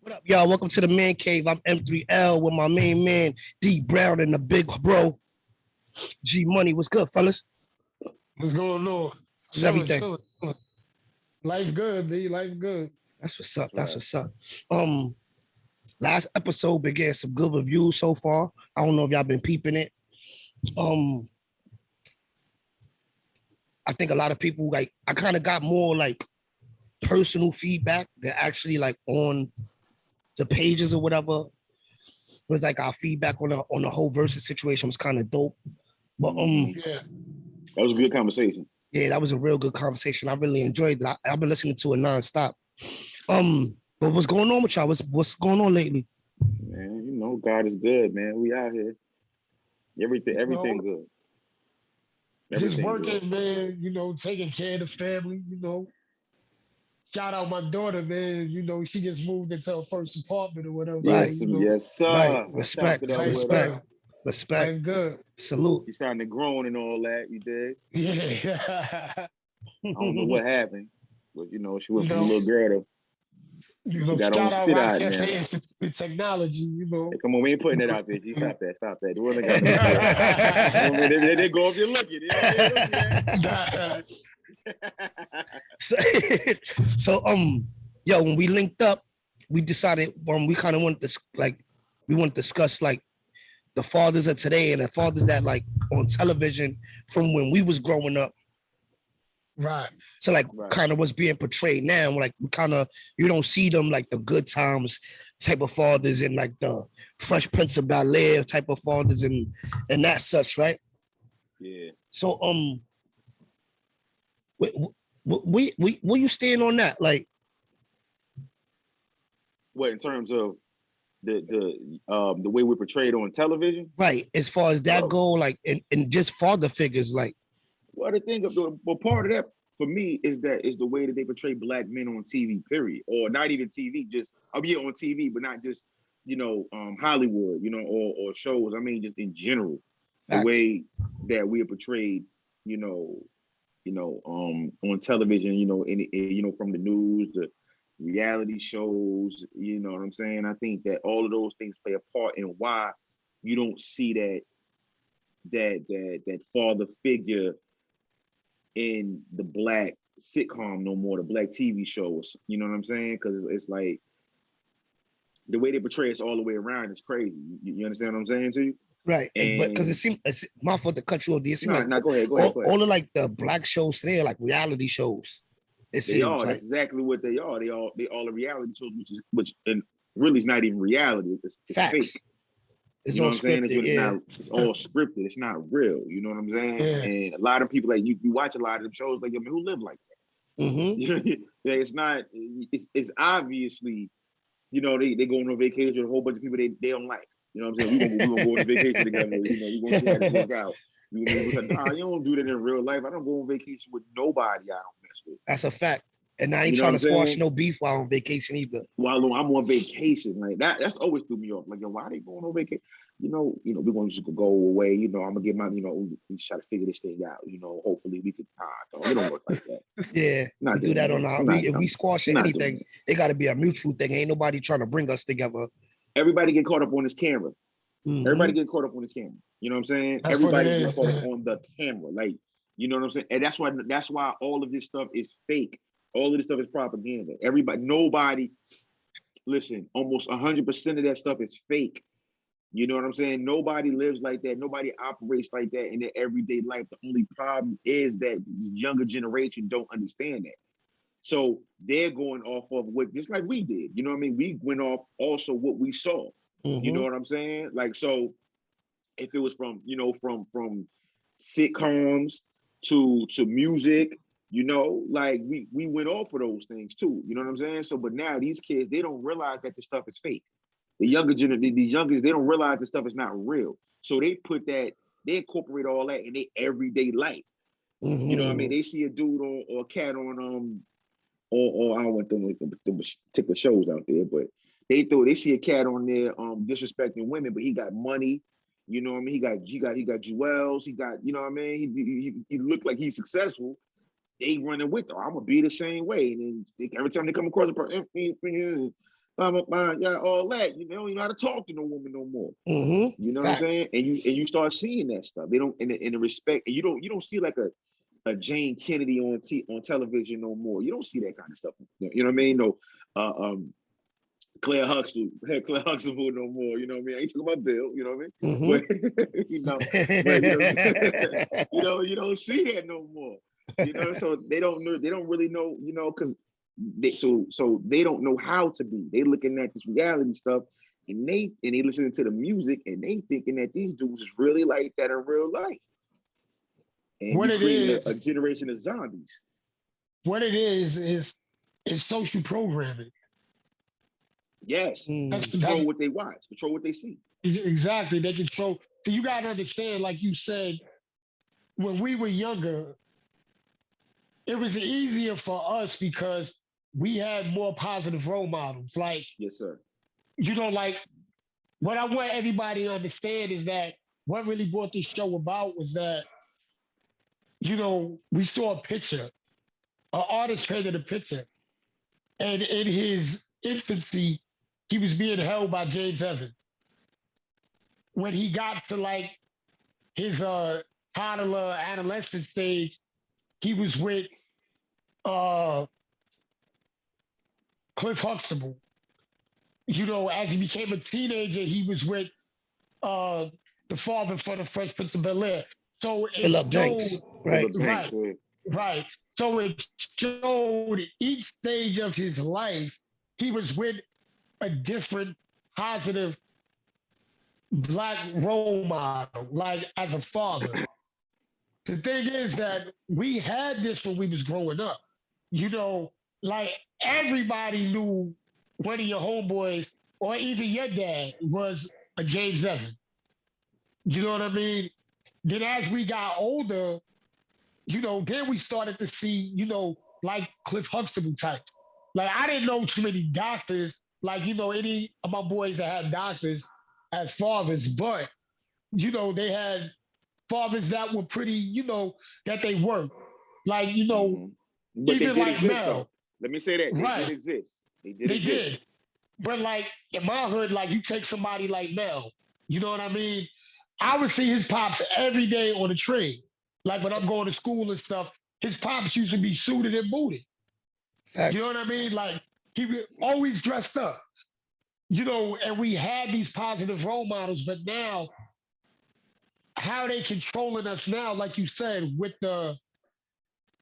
What up, y'all? Welcome to the Man Cave. I'm M3L with my main man, D Brown, and the big bro, G Money. What's good, fellas? What's going on? How's Chilling, everything? chilling, chilling. Life good, B. Life good. That's what's up. That's Right. what's up. Um, Last episode began some good reviews so far. I don't know if y'all been peeping it. Um, I think a lot of people I kind of got more like personal feedback than actually like on the pages or whatever. It was like our feedback on the whole versus situation was kind of dope. But Yeah. That was a good conversation. yeah, that was a real good conversation. I really enjoyed it. I've been listening to it nonstop. But what's going on with y'all? What's going on lately? Man, you know, God is good, man. We out here. Everything good. Just Everything working, good. man, taking care of the family. Shout out my daughter, man. She just moved into her first apartment or whatever. Right. Yes, sir. Right. I chopped it Respect. up Life with her. good. Respect. Life good. Salute. She's starting to groan and all that. You did. Yeah. I don't know what happened, but you know, she went you from a know, little girl to she got her own shout out spit out Rochester now. Institute of Technology. Hey, come on, we ain't putting that out there. G, stop that. The one that got no spit. They go if you look at it. so, yo, when we linked up, we decided we kind of wanted to we want to discuss like the fathers of today and the fathers that like on television from when we was growing up Right. to like Right. kind of what's being portrayed now. Like we kind of you don't see them like the Good Times type of fathers and like the Fresh Prince of Bel-Air type of fathers and that such, right? Yeah. So we will you stand on that? Like what in terms of the way we're portrayed on television? right, as far as that Well, go, like and just father figures, like well, the thing of part of that for me is the way that they portray black men on TV, period, or not even TV, just I'll be on TV, but not just Hollywood, or shows. I mean, just in general, the facts. way that we are portrayed, on television, from the news, the reality shows, you know what I'm saying? I think that all of those things play a part in why you don't see that father figure in the black sitcom no more, the black TV shows. You know what I'm saying? Because it's like the way they portray us all the way around is crazy. You understand what I'm saying to you? Right, but because it And seems it's my fault to cut you off. It seems like go ahead. all of like the black shows today are like reality shows. It They seems are. like That's exactly what they are. They all are reality shows, which and really is not even reality. It's facts. fake. It's You know all what I'm saying? scripted. Yeah. It's all scripted. It's not real. You know what I'm saying? Yeah. And a lot of people like you watch a lot of them shows like, I mean, who live like that? Mm-hmm. Yeah, it's not. It's obviously, they go on a vacation with a whole bunch of people they don't like. You know what I'm saying? We gonna go on a vacation together. We're gonna see how this work out. You don't do that in real life. I don't go on vacation with nobody I don't mess with. That's a fact. And I ain't You know trying what to I'm squash saying? no beef while on vacation either. While I'm on vacation, like that's always threw me off. Like, yo, why they going on vacation? We're gonna just go away. I'm gonna get my, we try to figure this thing out. Hopefully we could. It don't work like that. Yeah, Not we do that on our. If we squash anything, it got to be a mutual thing. Ain't nobody trying to bring us together. Everybody get caught up on this camera. Mm-hmm. Everybody get caught up on the camera. You know what I'm saying? That's Everybody what it get is, caught man. up on the camera. Like, you know what I'm saying? And that's why all of this stuff is fake. All of this stuff is propaganda. Nobody, listen, almost 100% of that stuff is fake. You know what I'm saying? Nobody lives like that. Nobody operates like that in their everyday life. The only problem is that the younger generation don't understand that. So they're going off of what, just like we did. You know what I mean? We went off also what we saw. Mm-hmm. You know what I'm saying? Like, so if it was from sitcoms to music, like we went off of those things too. You know what I'm saying? So, but now these kids, they don't realize that the stuff is fake. These youngest, they don't realize the stuff is not real. So they incorporate all that in their everyday life. Mm-hmm. You know what I mean? They see a dude or a cat on or I don't want them particular shows out there, but they see a cat on there disrespecting women, but he got money. You know what I mean? He got jewels. He got, you know what I mean? He looked like he's successful. They running with her. I'm gonna be the same way. And then every time they come across a person, yeah, all that. You know, you know how to talk to no woman no more. Mm-hmm. You know what I'm Facts. saying? And you start seeing that stuff. They don't in the respect, and you don't see like a Jane Kennedy on television no more. You don't see that kind of stuff. You know what I mean? No, Claire Huxtable no more. You know what I mean? I ain't talking about Bill. You know what I mean? Mm-hmm. But but you don't see that no more. You know, so they don't know. They don't really know. You know, because so they don't know how to be. They looking at this reality stuff, and they listening to the music, and they thinking that these dudes is really like that in real life. And What you it creating a is, generation of zombies. what it is social programming. Yes, That's Mm. control that what they watch, control what they see. exactly. They control. So you gotta understand, like you said, when we were younger, it was easier for us because we had more positive role models. Like, Yes, sir. like what I want everybody to understand is that what really brought this show about was that, we saw a picture, an artist painted a picture, and in his infancy, he was being held by James Evans. When he got to like his toddler adolescent stage, he was with uh Cliff Huxtable. As he became a teenager, he was with uh the father for the Fresh Prince of Bel-Air. So it Philip showed, Banks. Right. Philip Banks. right, right. So it showed each stage of his life, he was with a different positive black role model, like as a father. The thing is that we had this when we was growing up. You know, like everybody knew one of your homeboys or even your dad was a James Evans. You know what I mean? Then as we got older, then we started to see, like Cliff Huxtable types. Like I didn't know too many doctors, like, any of my boys that had doctors as fathers, but they had fathers that were pretty, that they worked. Like, But they even did like exist Mel, though. Let me say that they did right? exist. They did They exist. did. But like in my hood, like you take somebody like Mel, you know what I mean? I would see his pops every day on the train. Like when I'm going to school and stuff, his pops used to be suited and booted. You know Facts. what I mean? Like he was always dressed up, and we had these positive role models, but now how they controlling us now, like you said, with the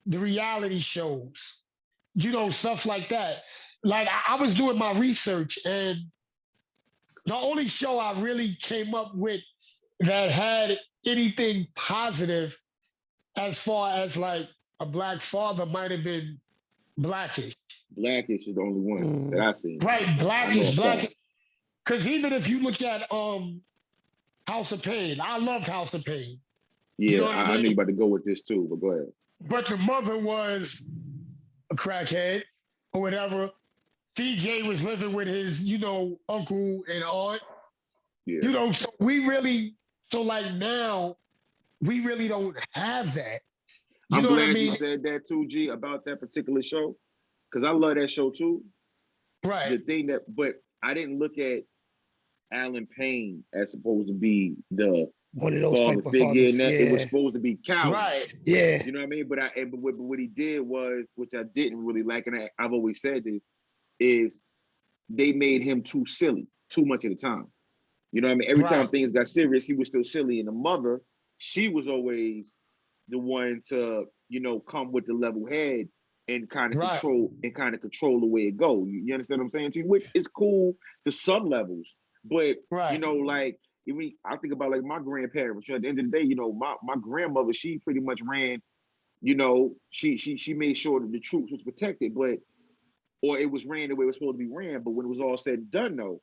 reality shows, stuff like that. Like I was doing my research, and the only show I really came up with that had anything positive as far as like a black father might have been Blackish. Blackish is the only one that Mm. I seen. Right, I know Blackish. of Because even if you look at House of Pain, I loved House of Pain. You Yeah, know what I I know you mean? about to go with this too, but go ahead. But the mother was a crackhead or whatever. CJ was living with his, uncle and aunt. Yeah. So we really, so like now, we really don't have that. You I'm know what I glad you mean? said that too, G, about that particular show. Because I love that show too. The Right, thing but I didn't look at Alan Payne as supposed to be the One of those father type of figure, and fathers. that it was Yeah. supposed to be Calvin. right, Yeah. You know what I mean? But what he did was, which I didn't really like, and I've always said this, is they made him too silly, too much of the time. You know what I mean? Every time right, things got serious, he was still silly. And the mother, she was always the one to, come with the level head and kind of right, control the way it go. You understand what I'm saying to you? Which is cool to some levels, but right, like I think about like my grandparents. At the end of the day, my grandmother, she pretty much ran. She made sure that the troops was protected, or it was ran the way it was supposed to be ran. But when it was all said and done, though,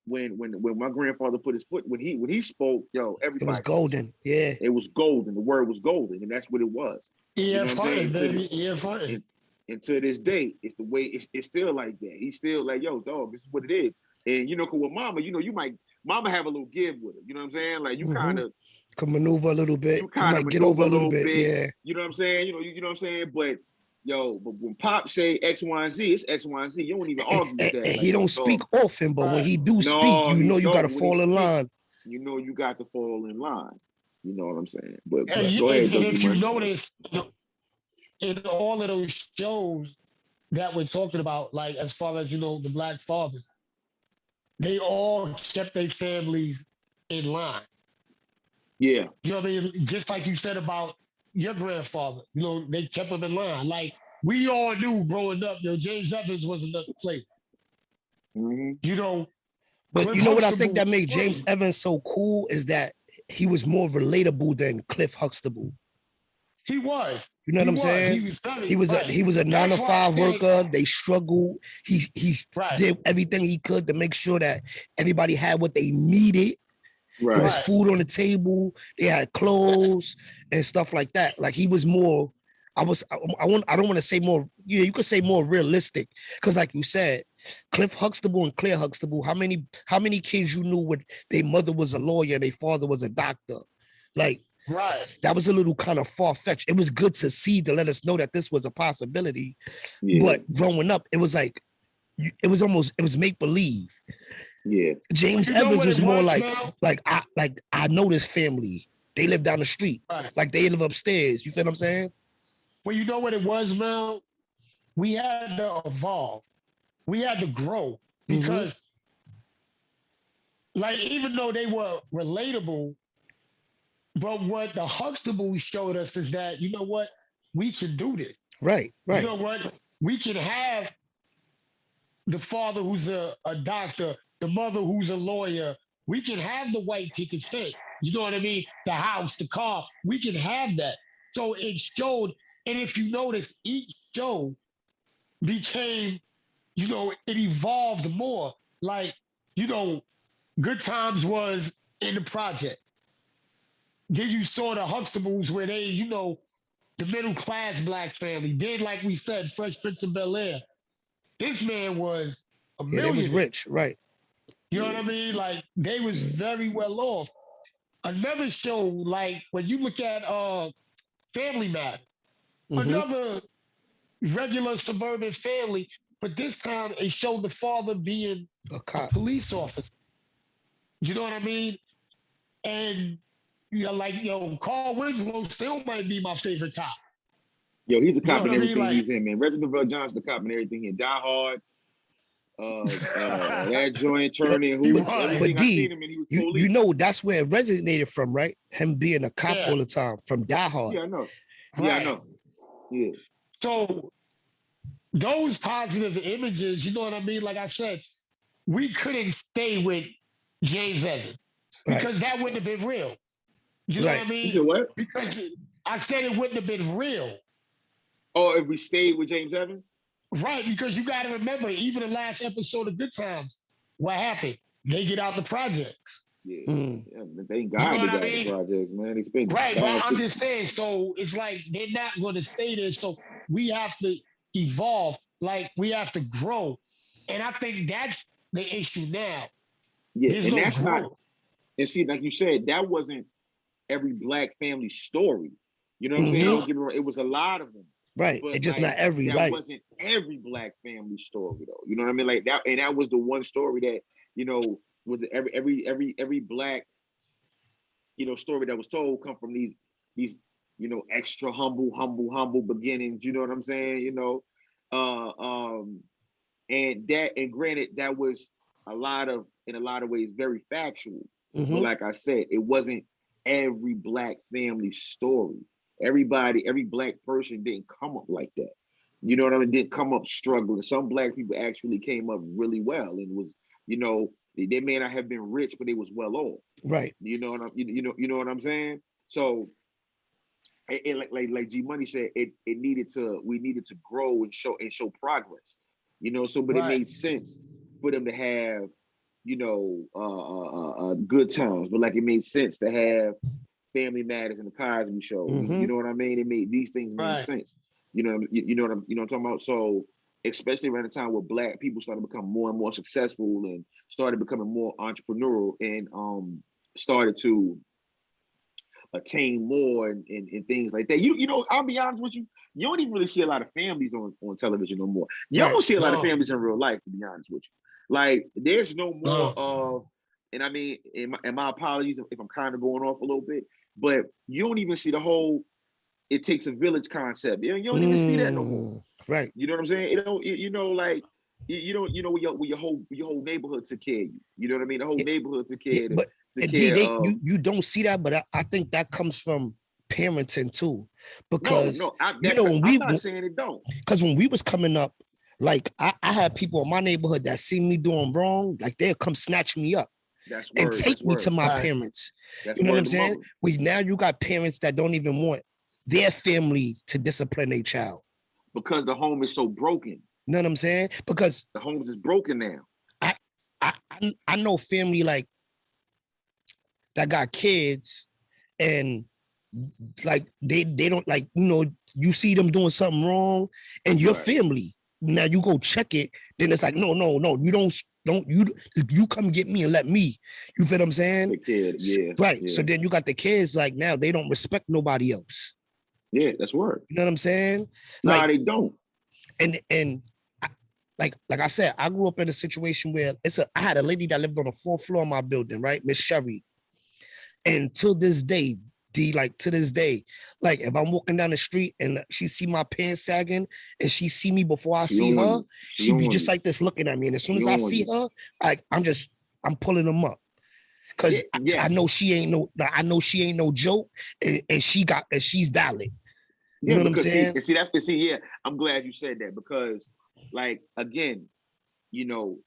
when my grandfather put his foot when he spoke, It was everybody listened. golden. Yeah. It was golden. The word was golden, and that's what it was. You know what I'm EFI, saying? baby, EFI. And to this day, it's the way it's still like that. He's still like, yo, dog, this is what it is. And cause with mama, mama have a little give with her. You know what I'm saying? Like you Mm-hmm. kind of Could maneuver a little bit. You might get over maneuver a little bit. Yeah. You know what I'm saying? You know what I'm saying? But Yo, but when Pop say X, Y, and Z, it's X, Y, and Z. You don't even argue with that. And Like, he don't that's speak all. often, but when Right. he do speak, No, you he know you gotta don't. When he fall in speak, line. you know you got to fall in line. You know what I'm saying? But And, Right. go ahead, and though, if you G-Money. notice, in all of those shows that we're talking about, like as far as the Black fathers, they all kept their families in line. Yeah, You know what I mean? Just like you said about your grandfather, they kept him in line. Like we all knew growing up, James Evans was another player. hmm You know, But Cliff you know what I think Huxtable that was made James playing. Evans so cool is that he was more relatable than Cliff Huxtable. He was. You know what He I'm was. He saying? was He very was a right. he was a nine That's to why I five said worker. They struggled. He right, did everything he could to make sure that everybody had what they needed. There was right. right. food on the table. They had clothes and stuff like that. Like he was more. I don't want to say more. Yeah, you could say more realistic because, like you said, Cliff Huxtable and Claire Huxtable. How many kids you knew with their mother was a lawyer and their father was a doctor? Like Right. that was a little kind of far fetched. It was good to see to let us know that this was a possibility. Yeah, But growing up, it was like it was make believe. yeah, James You know Evans what was it more was, like Mel? I know this family. They live down the street. Right. Like they live upstairs. You feel what I'm saying? Well, you know what it was, Mel? We had to evolve. We had to grow Mm-hmm. because, like, even though they were relatable, but what the Huxtables showed us is that what we can do this. Right, You right. know what we can have the father who's a doctor, the mother who's a lawyer. We can have the white picket fence. You know what I mean? The house, the car. We can have that. So it showed, and if you notice, each show became, it evolved more. Like, Good Times was in the project. Then you saw the Huxtables where they, the middle class black family. Then, like we said, Fresh Prince of Bel Air. This man was a Yeah, they was millionaire. rich. Right. You know what yeah, I mean? Like they was very well off. Another show, like when you look at Family Matters, Mm-hmm. another regular suburban family, but this time it showed the father being A a cop. police officer. You know what I mean? And like Carl Winslow still might be my favorite cop. yo, he's a You know cop what in I mean? everything Like, he's in, man. Reginald Bell Johnson, the cop in everything here. Die Hard, that joint, But Turning he Hoops, was. but everything I seen D, him in, he was you police. know that's where it resonated from, right? Him being a cop Yeah, all the time from Die Hard. Yeah, I know. Yeah, I right. know. Yeah, So those positive images, you know what I mean? Like I said, we couldn't stay with James Evans Right, because that wouldn't have been real. You know what right. I he mean? said what? Because I said it wouldn't have been real. Oh, if we stayed with James Evans? Right, because you got to remember, even the last episode of Good Times, what happened? They get out the projects. Yeah. Mm. Yeah, thank You know God they what I got the mean? projects, man. They spent Right, but five, I'm six. just saying, so it's like they're not going to stay there. So we have to evolve, like we have to grow. And I think that's the issue now. Yeah, There's and no that's not. growth. And see, like you said, that wasn't every black family story. You know what I'm saying? Mm-hmm. Don't No, get me wrong. It was a lot of them, Right. but It's just not like every that right. wasn't every black family story, though. You know what I mean? Like that, and that was the one story that was every black story that was told come from these extra humble beginnings. You know what I'm saying? Uh, um, and granted that was in a lot of ways very factual, but Mm-hmm. like I said, it wasn't every black family story. Every black person didn't come up like that. You know what I mean? Didn't come up struggling. Some black people actually came up really well and was, they may not have been rich, but they was well off. Right. You know what I'm saying? So like G Money said, we needed to grow and show progress. So but it right, made sense for them to have good times, but like it made sense to have Family Matters and the Cosby Show. You Mm-hmm. know what I mean? These things made right, sense. You know what I'm talking about. So especially around the time where black people started to become more and more successful and started becoming more entrepreneurial and started to attain more and things like that. You know, I'll be honest with you, you don't even really see a lot of families on television no more. You Right. don't see a lot of No. families in real life, to be honest with you. Like, there's no more No. of, and I mean, and my apologies if I'm kind of going off a little bit, but you don't even see the whole "it takes a village" concept. You don't even see that no more. Right. You know what I'm saying? You know, like you don't, you know, your whole neighborhood took care of you. You know what I mean? The whole Yeah, neighborhood took yeah, care but took and D, care they of. you don't see that, but I think that comes from parenting too, because No, when I'm not saying it don't. because when we was coming up, like I had people in my neighborhood that see me doing wrong, like they'll come snatch me up That's and word. take That's me to word. my Right. parents. That's You know what word I'm to saying? mother. Now you got parents that don't even want their family to discipline their child. Because the home is so broken. You know what I'm saying? Because The home is broken now. I know family like that got kids, and like they don't, like, you see them doing something wrong and your Right. family, now you go check it, then it's like no, you come get me and let me, you feel what I'm saying? Take care of it. Yeah. Right. Yeah. So then you got the kids, like, now they don't respect nobody else. Yeah, that's word. You know what I'm saying? Nah, Like, they don't. and like I said, I grew up in a situation where I had a lady that lived on the 4th floor of my building, right? Miss Sherry. And to this day, like if I'm walking down the street and she see my pants sagging and she see me before I see her, she be just like this looking at me. And as soon as I see her, like I'm pulling them up. Cause I know she ain't no joke, and she's valid. You know what I'm saying? Yeah, I'm glad you said that, because, like, again, you know,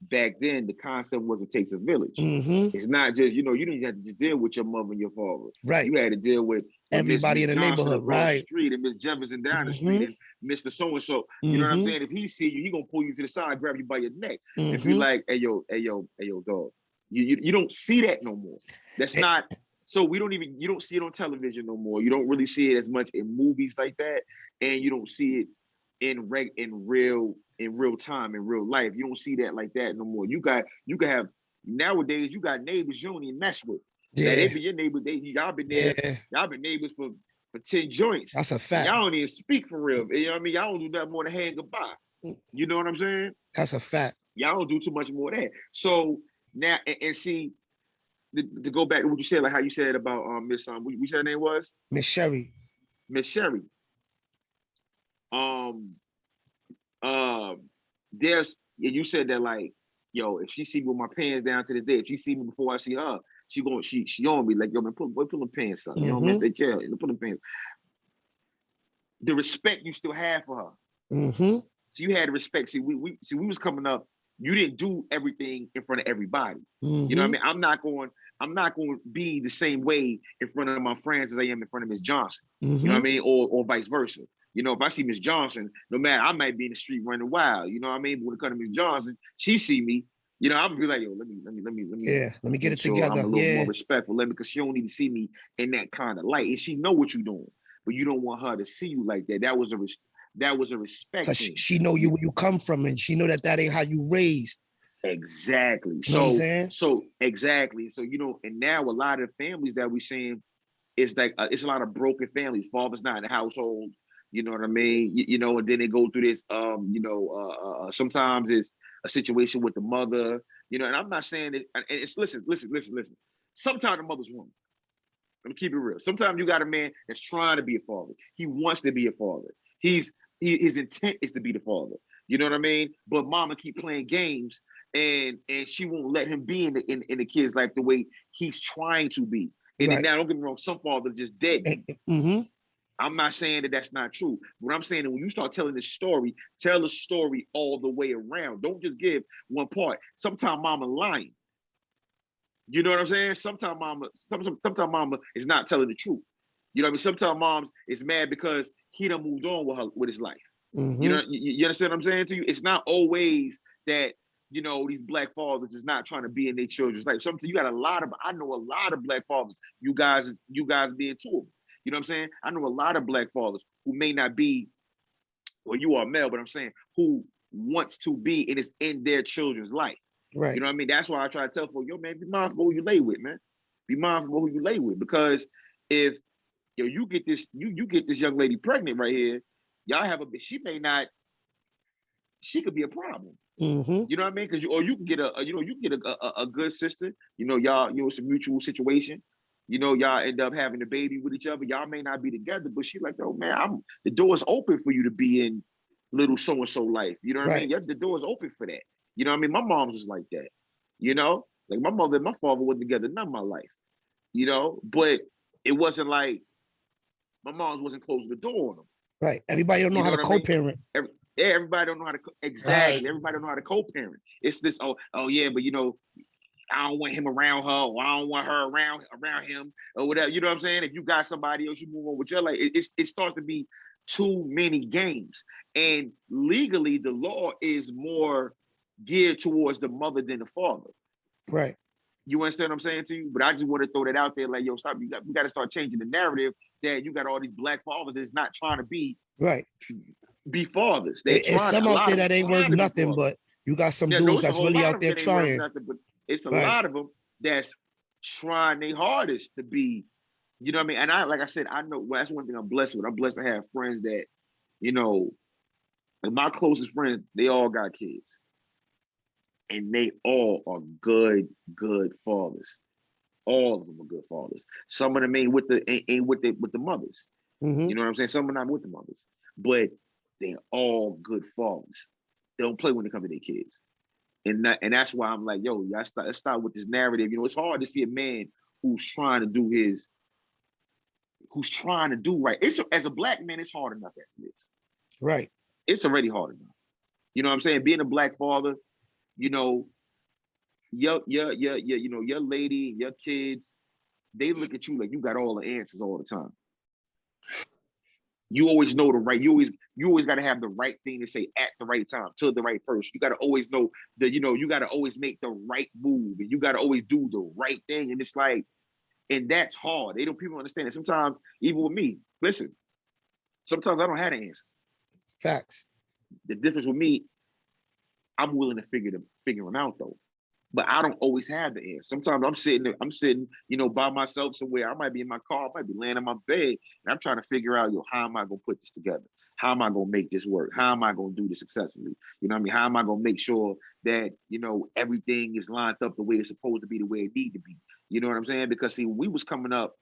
back then the concept was it takes a village. Mm-hmm. It's not just, you didn't have to just deal with your mother and your father. Right. You had to deal with everybody in the Johnson neighborhood, across right? the street, and Miss Jefferson down the street, and Mr. So-and-so. You know what I'm saying? If he see you, he gonna pull you to the side, grab you by your neck, and be like, hey, yo, dog. You don't see that no more. That's not. So you don't see it on television no more. You don't really see it as much in movies like that, and you don't see it in real time, in real life. You don't see that like that no more. You can have, nowadays you got neighbors you don't even mess with. Yeah. That they be your neighbor. Y'all been there. Yeah. Y'all been neighbors for 10 joints. That's a fact. Y'all don't even speak for real. You know what I mean? Y'all don't do nothing more than hand goodbye. You know what I'm saying? That's a fact. Y'all don't do too much more of that. So now, and see, to go back to what you said, like how you said about Miss we said her name was Miss Sherry. Miss Sherry. There's, and you said that, like, yo, if she see me with my pants down to this day, if she see me before I see her, she on me like, yo, man, put them pants up. You know what I mean? Take care. Put them pants. The respect you still have for her. So you had the respect. See, we was coming up. You didn't do everything in front of everybody. You know what I mean? I'm not going to be the same way in front of my friends as I am in front of Miss Johnson. You know what I mean? Or vice versa. You know, if I see Miss Johnson, no matter, I might be in the street running wild. You know what I mean? But when it comes to Miss Johnson, she see me. You know, I'm gonna be like, yo, let me get it together. I'm a little more respectful, because she don't need to see me in that kind of light, and she know what you're doing, but you don't want her to see you like that. That was a respect. Because she know you where you come from, and she know that ain't how you raised. Exactly. You know what I'm saying? So exactly. So, and now a lot of families that we're seeing, it's like it's a lot of broken families. Father's not in the household. You know what I mean? And then they go through this. Sometimes it's a situation with the mother. And I'm not saying that. And it's listen. Sometimes the mother's wrong. Let me keep it real. Sometimes you got a man that's trying to be a father. He wants to be a father. His intent is to be the father. You know what I mean? But mama keep playing games, and she won't let him be in the kid's life the way he's trying to be. And then, now, don't get me wrong, some fathers just dead. I'm not saying that that's not true. What I'm saying is, when you start telling this story, tell the story all the way around. Don't just give one part. Sometimes mama lying. You know what I'm saying? Sometimes mama is not telling the truth. You know what I mean? Sometimes moms is mad because he done moved on with his life. You know, you understand what I'm saying to you? It's not always that, these black fathers is not trying to be in their children's life. Sometimes you got I know a lot of black fathers, you guys being two of them. You know what I'm saying? I know a lot of black fathers who may not be, well, you are male, but I'm saying who wants to be and is in their children's life. Right. You know what I mean? That's why I try to tell folks, yo, man, be mindful who you lay with, man. Be mindful who you lay with, because if you get this, you get this young lady pregnant right here, y'all have she could be a problem. Mm-hmm. You know what I mean? Because you can get a good sister. Y'all, it's a mutual situation. Y'all end up having a baby with each other. Y'all may not be together, but she's like, oh man, the door is open for you to be in little so and so life. You know what I mean? The door is open for that. You know what I mean? My mom's was like that. Like my mother and my father wasn't together none of my life. But it wasn't like my mom's wasn't closing the door on them. Right. Everybody don't know how to co-parent. Everybody don't know how to exactly. Right. Everybody don't know how to co-parent. It's this oh yeah, but I don't want him around her, or I don't want her around him, or whatever. You know what I'm saying? If you got somebody else, you move on with your life. It starts to be too many games, and legally, the law is more geared towards the mother than the father. Right. You understand what I'm saying to you? But I just want to throw that out there, like, yo, stop. We got to start changing the narrative that you got all these black fathers that's not trying to be fathers. It's some out there that ain't worth nothing, but you got some dudes that's really out there trying. Nothing, but it's a lot of them that's trying their hardest to be, you know what I mean? And like I said, I know that's one thing I'm blessed with. I'm blessed to have friends that, and my closest friends, they all got kids. And they all are good fathers. All of them are good fathers. Some of them ain't with the mothers. Mm-hmm. You know what I'm saying? Some are not with the mothers, but they're all good fathers. They don't play when it comes to their kids, and that's why I'm like, yo, let's start with this narrative. It's hard to see a man who's trying to do right. As a black man, it's hard enough as it is. Right. It's already hard enough. You know what I'm saying? Being a black father. Your lady, your kids, they look at you like you got all the answers all the time. You always know the right. You always got to have the right thing to say at the right time to the right person. You got to always know that you got to always make the right move, and you got to always do the right thing. And it's like, and that's hard. People understand it. Sometimes, even with me, listen. Sometimes I don't have the answers. Facts. The difference with me, I'm willing to figure them out though, but I don't always have the answer. Sometimes I'm sitting, by myself somewhere. I might be in my car, I might be laying in my bed, and I'm trying to figure out, how am I gonna put this together? How am I gonna make this work? How am I gonna do this successfully? You know what I mean? How am I gonna make sure that everything is lined up the way it's supposed to be, the way it need to be? You know what I'm saying? Because see, we was coming up,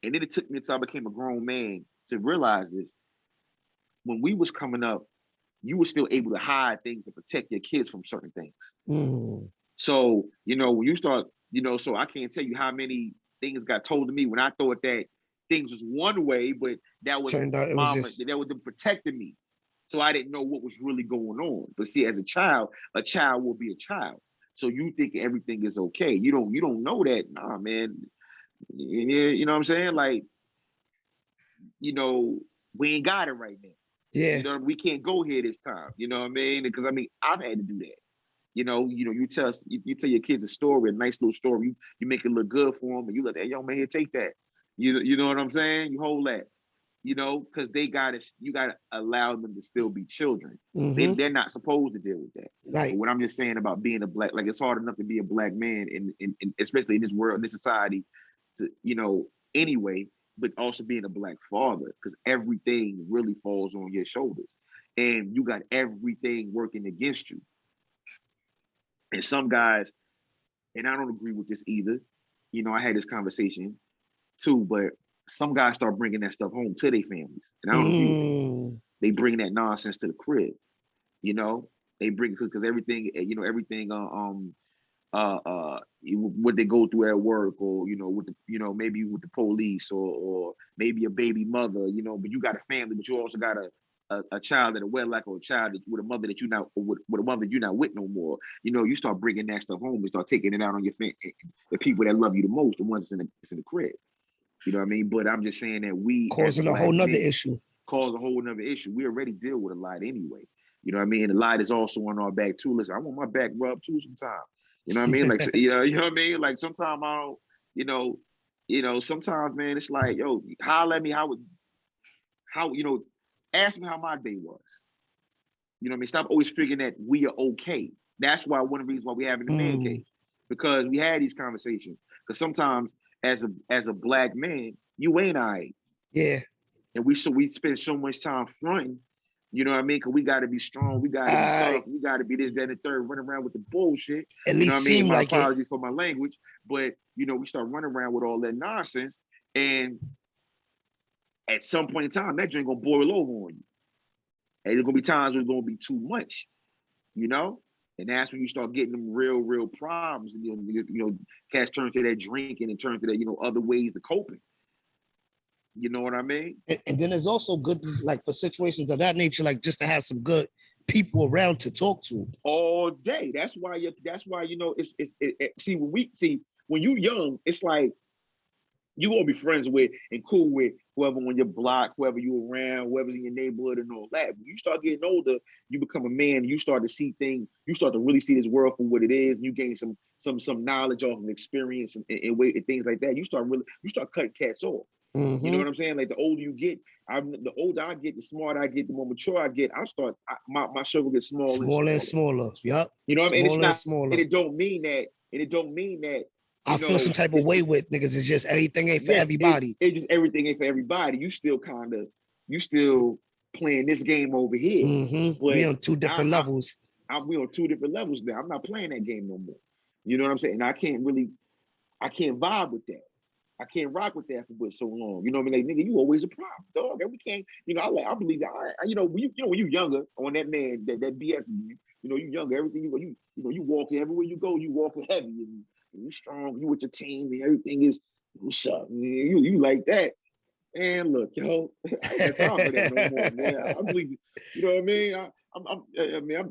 and then it took me until I became a grown man to realize this. When we was coming up, you were still able to hide things and protect your kids from certain things. Mm. So, when you start, so I can't tell you how many things got told to me when I thought that things was one way, but that was that was protecting me. So I didn't know what was really going on. But see, as a child will be a child. So you think everything is okay. You don't know that. Nah, man. You know what I'm saying? Like, we ain't got it right now. Yeah. We can't go here this time. You know what I mean? Because I've had to do that. You tell your kids a story, a nice little story. You make it look good for them, and you let that young man here take that. You know what I'm saying? You hold that. Because you gotta allow them to still be children. Mm-hmm. They're not supposed to deal with that. Right. But what I'm just saying about being a black, like it's hard enough to be a black man, in especially in this world, in this society, to, anyway. But also being a black father, because everything really falls on your shoulders, and you got everything working against you. And some guys, and I don't agree with this either. I had this conversation too, but some guys start bringing that stuff home to their families, and I don't agree with it. They bring that nonsense to the crib. They bring because everything, everything. What they go through at work, or with the maybe with the police, or maybe a baby mother, but you got a family, but you also got a child at a wedlock, or a child with a mother that you're not with a mother you're not with no more. You start bringing that stuff home and start taking it out on the people that love you the most, the ones that's in the crib. You know what I mean? But I'm just saying that we causing a whole nother issue. Cause a whole nother issue. We already deal with a lot anyway. You know what I mean? And the light is also on our back too. Listen, I want my back rubbed too sometimes. You know what I mean? Like, you know what I mean? Like sometimes I don't, sometimes, man, it's like, yo, holler at me, ask me how my day was. You know what I mean? Stop always figuring that we are okay. That's why one of the reasons why we have in the man cave, because we had these conversations. Because sometimes as a black man, you ain't all right. Yeah. And we spend so much time fronting, you know what I mean? Because we got to be strong, we got to be tough, we got to be this, that, and the third, running around with the bullshit. At You know what I least mean? seem My like it. apologies for my language, but you know, we start running around with all that nonsense, and at some point in time, that drink gonna boil over on you. And there's gonna be times where it's gonna be too much, you know? And that's when you start getting them real problems. And cats turn to that drinking and turn to that, other ways of coping. You know what I mean? And then it's also good, like for situations of that nature, like just to have some good people around to talk to all day. That's why when you young, it's like you gonna be friends with and cool with whoever on your block, whoever you around, whoever's in your neighborhood and all that. When you start getting older, you become a man, you start to see things, you start to really see this world for what it is, and you gain some knowledge off of experience and things like that. You start cutting cats off. Mm-hmm. You know what I'm saying? Like the older you get, the older I get, the smarter I get, the more mature I get. My circle gets smaller and smaller. Yep. You know what I mean? Smaller and smaller. And it don't mean that. I feel some type of way with niggas. It's just everything ain't for everybody. It just everything ain't for everybody. You still playing this game over here. Mm-hmm. We on two different levels. We on two different levels now. I'm not playing that game no more. You know what I'm saying? And I can't vibe with that. I can't rock with that for so long. You know what I mean? Like, nigga, you always a problem, dog. And we can't, I believe that. When you younger, on that man, that BS, you younger, everything you walking everywhere you go, you walking heavy and you strong, you with your team, and everything is what's up. You like that. And look, yo, I ain't got time for that no more, man. I believe it. You know what I mean?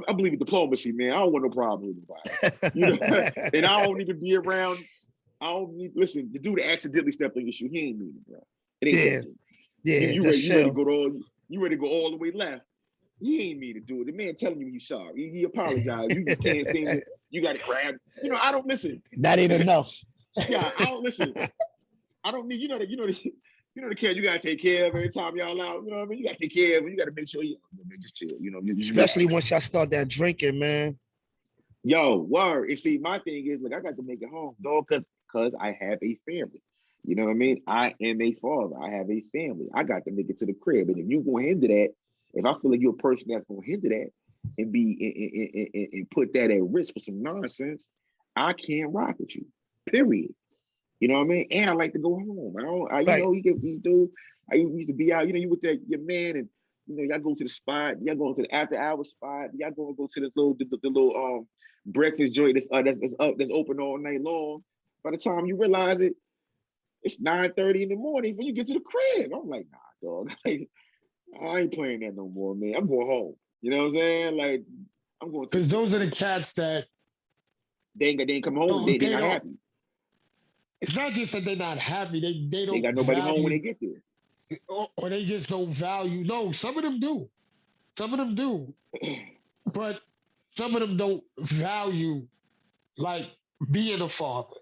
I believe in diplomacy, man. I don't want no problems with nobody. And I don't need to be around. Listen, the dude that accidentally stepped on your shoe, he ain't mean it, bro. It ain't you ready to go all the way left. He ain't mean to do it. The man telling you he's sorry. He apologized. You just can't seem to, you got to grab. I don't listen. That ain't enough. Yeah, I don't listen. I don't need, the kid you got to take care of every time y'all out. You know what I mean? You got to take care of him. You got to make sure just chill. Especially once y'all start that drinking, man. Yo, word. And see, my thing is, I got to make it home, dog, because I have a family. You know what I mean? I am a father. I have a family. I got to make it to the crib. And if you going to hinder that, if I feel like you're a person that's going to hinder that and put that at risk for some nonsense, I can't rock with you. Period. You know what I mean? And I like to go home. You get these dudes. I used to be out. You with your man, and y'all go to the spot. Y'all going to the after hour spot. Y'all going to go to the little breakfast joint that's open all night long. By the time you realize it, it's 9:30 in the morning when you get to the crib. I'm like, nah, dog. I ain't playing that no more, man. I'm going home. You know what I'm saying? Like, I'm going to. Because those are the cats that they ain't come home. They not happy. It's not just that they're not happy. They don't. They got nobody home when they get there. Or they just don't value. No, some of them do. But some of them don't value, like, being a father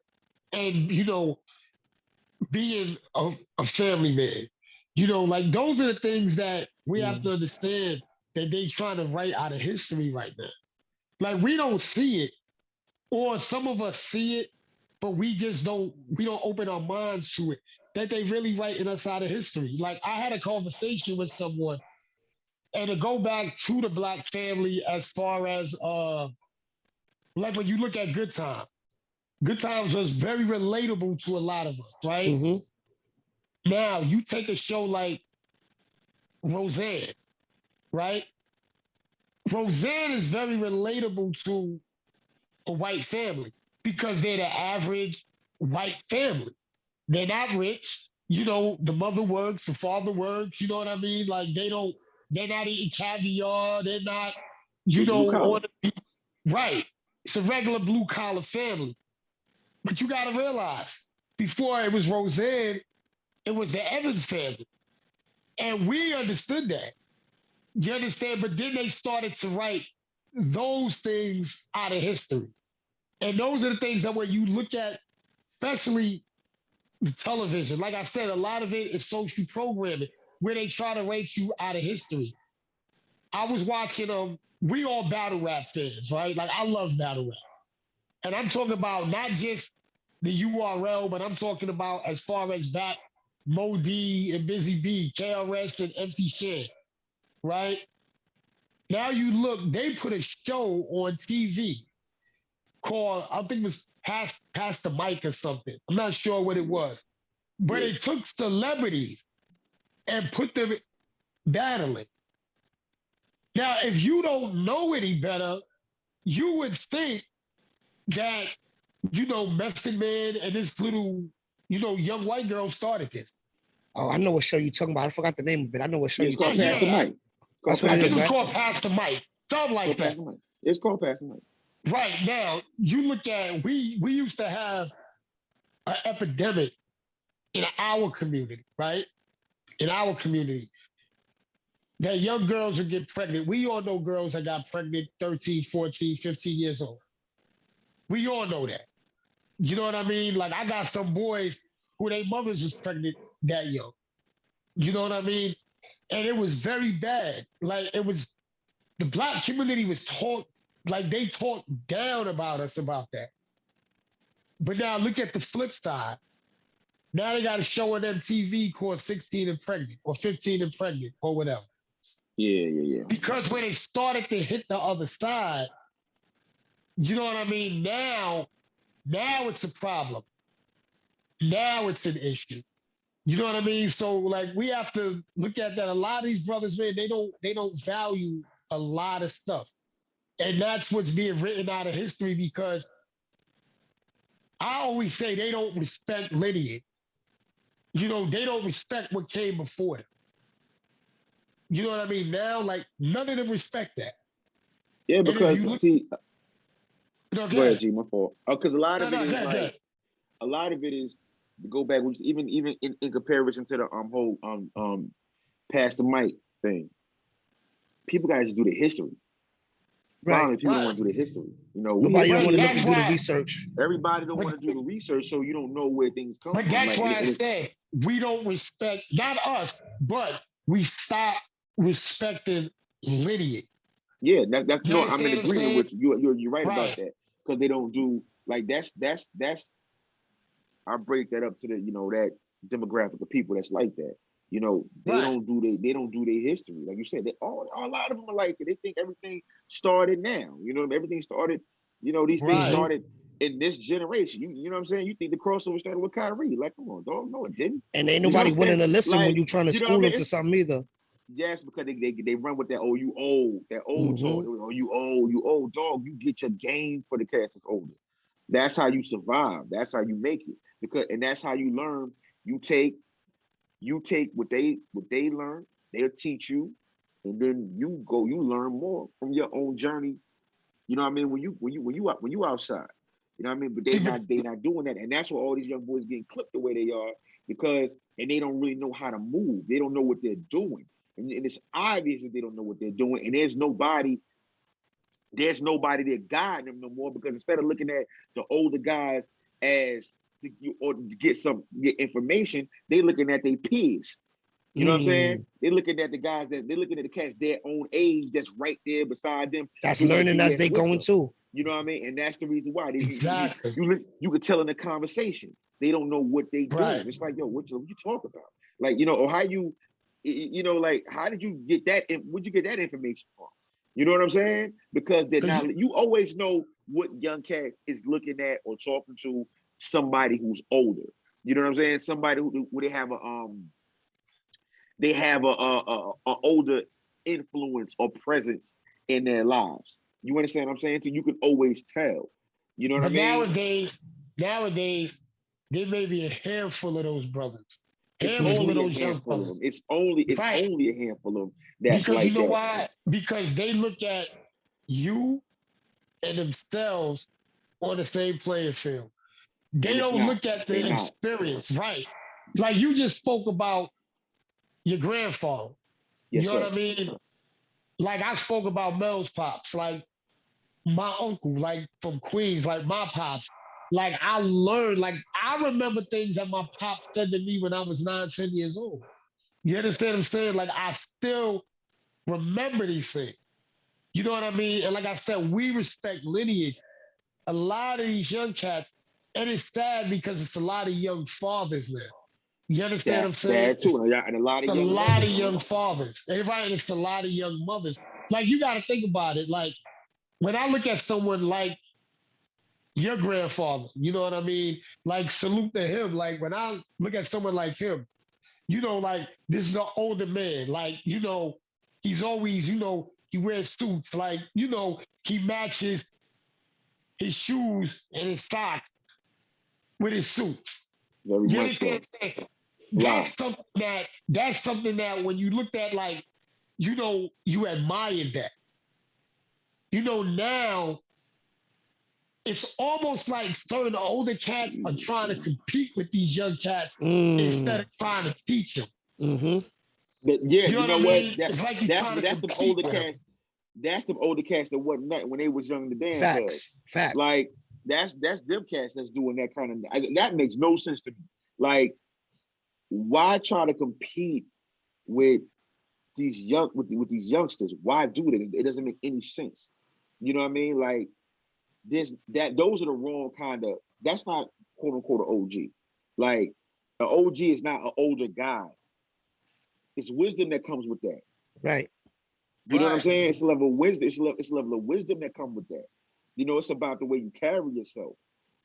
and, being a family man. Like, those are the things that we have to understand that they trying to write out of history right now. Like, we don't see it, or some of us see it, but we don't open our minds to it, that they really writing us out of history. Like, I had a conversation with someone, and to go back to the Black family as far as, like, when you look at Good Times was very relatable to a lot of us, right? Mm-hmm. Now, you take a show like Roseanne, right? Roseanne is very relatable to a white family because they're the average white family. They're not rich. The mother works, the father works, you know what I mean? Like, they're not eating caviar. They're not, right. It's a regular blue collar family. But you got to realize, before it was Roseanne, it was the Evans family. And we understood that. You understand? But then they started to write those things out of history. And those are the things that when you look at, especially the television, like I said, a lot of it is social programming, where they try to write you out of history. I was watching, we all battle rap fans, right? Like, I love battle rap. And I'm talking about not just the URL, but I'm talking about as far as back Mo D and Busy B, KRS and MC Shan, right? Now you look, they put a show on TV called, I think it was Pass the Mic or something. I'm not sure what it was. But Yeah. it took celebrities and put them battling. Now, if you don't know any better, you would think that, Method Man and this little, young white girl started this. Oh, I know what show you talking about. I forgot the name of it. I know what show Yeah, you it's called talking Pass the about. Yeah, Mic. That's Called what I it Pass the think is, it's Mic. right? called Pass the Mic, something like Called Pass that. the Mic. It's called Pass the Mic. Right now, you look at we used to have an epidemic in our community, right? In our community, that young girls would get pregnant. We all know girls that got pregnant 13, 14, 15 years old. We all know that. You know what I mean? Like I got some boys who their mothers was pregnant that young. You know what I mean? And it was very bad. Like it was the black community was taught like they talked down about us about that. But now look at the flip side. Now they got a show on MTV called 16 and Pregnant or 15 and Pregnant or whatever. Yeah, yeah, yeah. Because when it started to hit the other side, you know what I mean? Now it's a problem. Now it's an issue. You know what I mean? So like we have to look at that. A lot of these brothers, man, they don't value a lot of stuff. And that's what's being written out of history because I always say they don't respect lineage. They don't respect what came before them. You know what I mean? Now, like none of them respect that. Yeah, And if because you look, see, no, go go ahead, ahead. G, my fault. Because a lot No, of it no, go is ahead, go like ahead. a lot of it is to go back, which even in comparison to the whole pass the mic thing. People gotta just do the history. Right. Problem is people don't Right, want to do the history. Nobody don't right. want to look That's and do the why. research. Everybody don't But want to do the research, so you don't know where things come but from. that's Like, why I and it's said we don't respect not us, but we stop respecting lineage. yeah, that's You no, I'm in understand what I'm agreement saying? with you. You're right about Right, that because they don't do like that's I break that up to the that demographic of people that's like that. right, They don't do their history. Like you said, a lot of them are like it. They think everything started now. Everything started. These things right. Hmm. started in this generation. You know what I'm saying? You think the crossover started with Kyrie? Like, come on, dog. No, it didn't. And ain't You know what nobody I'm saying? willing to listen when Like, you trying to you know what I school mean? them to something either. Yes, because they run with that. Oh, you old. That old Hmm. talk. Oh, you old. You old dog. You get your game for the cast that's older. That's how you survive. That's how you make it. And that's how you learn. You take what they learn, they'll teach you, and then you learn more from your own journey. You know what I mean? When you outside. You know what I mean? But See, but they not doing that. And that's why all these young boys getting clipped the way they are, and they don't really know how to move. They don't know what they're doing. And it's obvious that they don't know what they're doing. And there's nobody that guiding them no more because instead of looking at the older guys as to get information, they looking at their peers. You know what I'm saying? Mm. They're looking at the guys they're looking at the cats their own age that's right there beside them, That's doing the learning as BS they with going them. too. You know what I mean? And that's the reason why exactly. you could tell in the conversation they don't know what they Right. doing. It's like, yo, what you talk about? Like, or how like how did you get that? Where'd you get that information from? You know what I'm saying? Because they're Because not. You always know what young cats is looking at or talking to somebody who's older. You know what I'm saying? Somebody who they have a older influence or presence in their lives. You understand what I'm saying? So you can always tell. You know what I but mean? nowadays, there may be a handful of those brothers, It's handful of only a those young handful of them. brothers. It's Right. only a handful of them that's Because you like know that. why? Because they look at you and themselves on the same playing field. They And it's don't not. look at They the not. experience, right? Like you just spoke about your grandfather. You Yes, know what sir. I mean? Like I spoke about Mel's pops, like my uncle, like from Queens, like my pops. Like I learned, like I remember things that my pops said to me when I was 9, 10 years old. You understand what I'm saying? Like I still remember these things. You know what I mean? And like I said, we respect lineage. A lot of these young cats, and it's sad because it's a lot of young fathers now. You understand what I'm That's saying? bad too, and a lot It's of a young lot of mothers. young fathers. Everybody, it's a lot of young mothers. Like you got to think about it. Like when I look at someone like your grandfather, you know what I mean? Like salute to him. Like when I look at someone like him, like this is an older man. Like, he's always, he wears suits. Like, he matches his shoes and his socks with his suits. Very You much understand so. what I'm saying? Fly. That's something that when you looked at like, you admired that. Now it's almost like certain older cats are trying to compete with these young cats instead Mm. of trying to teach them. Mm-hmm. But yeah, You know you what know I what? mean? It's like you're That's trying to that's them compete older with them. cats. That's them older cats that wasn't nothing when they was young in the damn cuz. Facts. Like that's them cats that's doing that kind of that makes no sense to me. Like, why try to compete with these with these youngsters? Why do that? It doesn't make any sense. You know what I mean? Like those are the wrong kind of. That's not quote unquote an OG. Like an OG is not an older guy. It's wisdom that comes with that. Right. You know what I'm Right. saying? It's a level of wisdom. It's a level of wisdom that comes with that. It's about the way you carry yourself.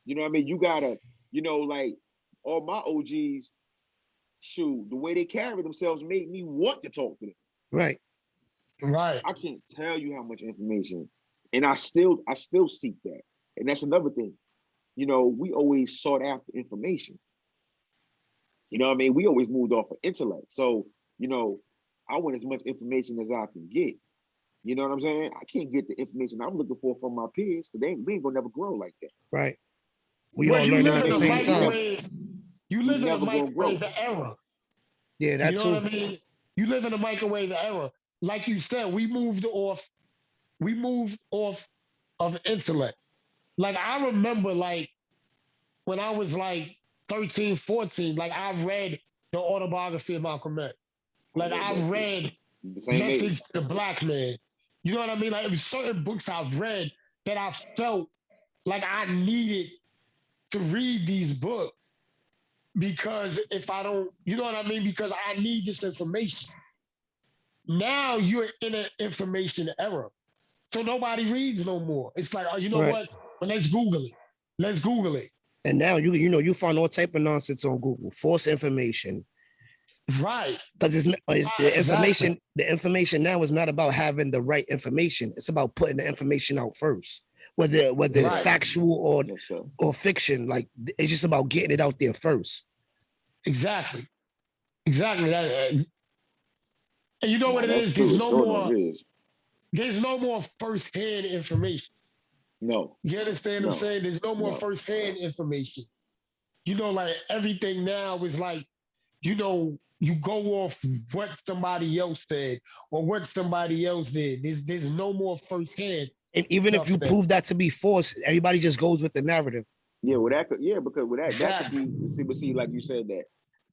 You know what I mean? You gotta, like all my OGs, shoot, the way they carry themselves made me want to talk to them. Right. Right. I can't tell you how much information, and I still seek that. And that's another thing. We always sought after information. You know what I mean? We always moved off of intellect. So, I want as much information as I can get. You know what I'm saying? I can't get the information I'm looking for from my peers because we ain't gonna never grow like that. Right. We Well, all you learning live at in the a same time. microwave. You We live in a never gonna grow. microwave era. Yeah, You that know too. what I mean? You live in a microwave era. Like you said, we moved off of intellect. Like I remember like when I was like 13, 14, like I've read the autobiography of Malcolm X. I Like read that I've shit. read The same age. Message to the Black Man. You know what I mean? Like there's certain books I've read that I felt like I needed to read these books because if I don't, you know what I mean? Because I need this information. Now you're in an information era. So nobody reads no more. It's like, oh, you know Right. what? Well, let's Google it. Let's Google it. And now you find all type of nonsense on Google, false information. Right. Because it's the Exactly. information. The information now is not about having the right information. It's about putting the information out first, whether it's Right. factual Yes, sir. or fiction. Like it's just about getting it out there first. Exactly. Exactly. And you know what Nah, it that's is? true. It sure enough is. There's no more first-hand information. No, You understand what I'm no, saying? There's no more no. first-hand information. Like everything now is like, you go off what somebody else said or what somebody else did. There's no more first-hand And even if stuff you now. prove that to be false, everybody just goes with the narrative. Yeah, well, because with that could Exactly. be see, like you said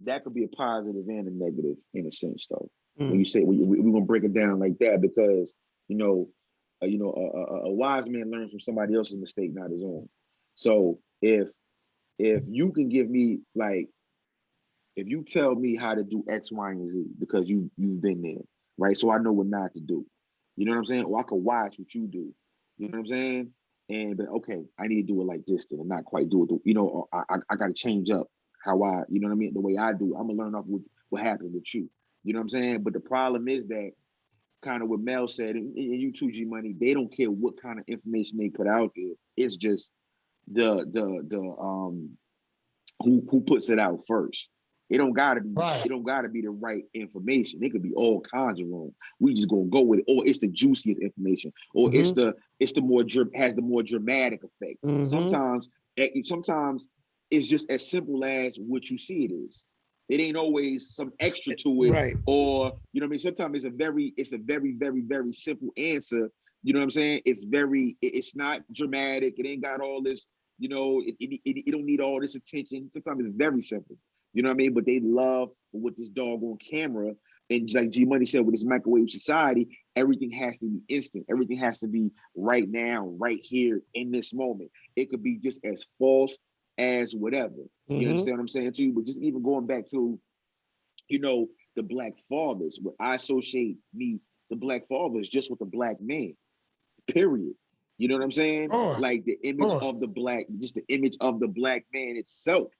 that could be a positive and a negative in a sense, though. When Mm. you say we're gonna break it down like that, because a wise man learns from somebody else's mistake, not his own. So if you can give me like if you tell me how to do X, Y, and Z because you've been there, right? So I know what not to do. You know what I'm saying? Or I could watch what you do. You know what I'm saying? And but okay, I need to do it like this then, and not quite do it. I got to change up how you know what I mean, the way I do. I'm gonna learn off what happened with you. You know what I'm saying? But the problem is that kind of what Mel said, and you too, G Money, they don't care what kind of information they put out there. It's just the who puts it out first. Right. It don't gotta be the right information. It could be all kinds of wrong. We just gonna go with it, or it's the juiciest information, or Mm-hmm. it's the more has the more dramatic effect. Mm-hmm. Sometimes it's just as simple as what you see it is. It ain't always some extra to it, Right. or you know what I mean. Sometimes it's a very very very simple answer. You know what I'm saying? It's not dramatic. It ain't got all this. It don't need all this attention. Sometimes it's very simple. You know what I mean? But they love with this doggone camera. And like G Money said, with this microwave society, everything has to be instant. Everything has to be right now, right here in this moment. It could be just as false as whatever. You Mhm. understand what I'm saying to you? But just even going back to, you know, the black fathers, what I associate me, the black fathers, just with the black man, period. You know what I'm saying? Oh, Like the image oh, of the black, just the image of the black man itself.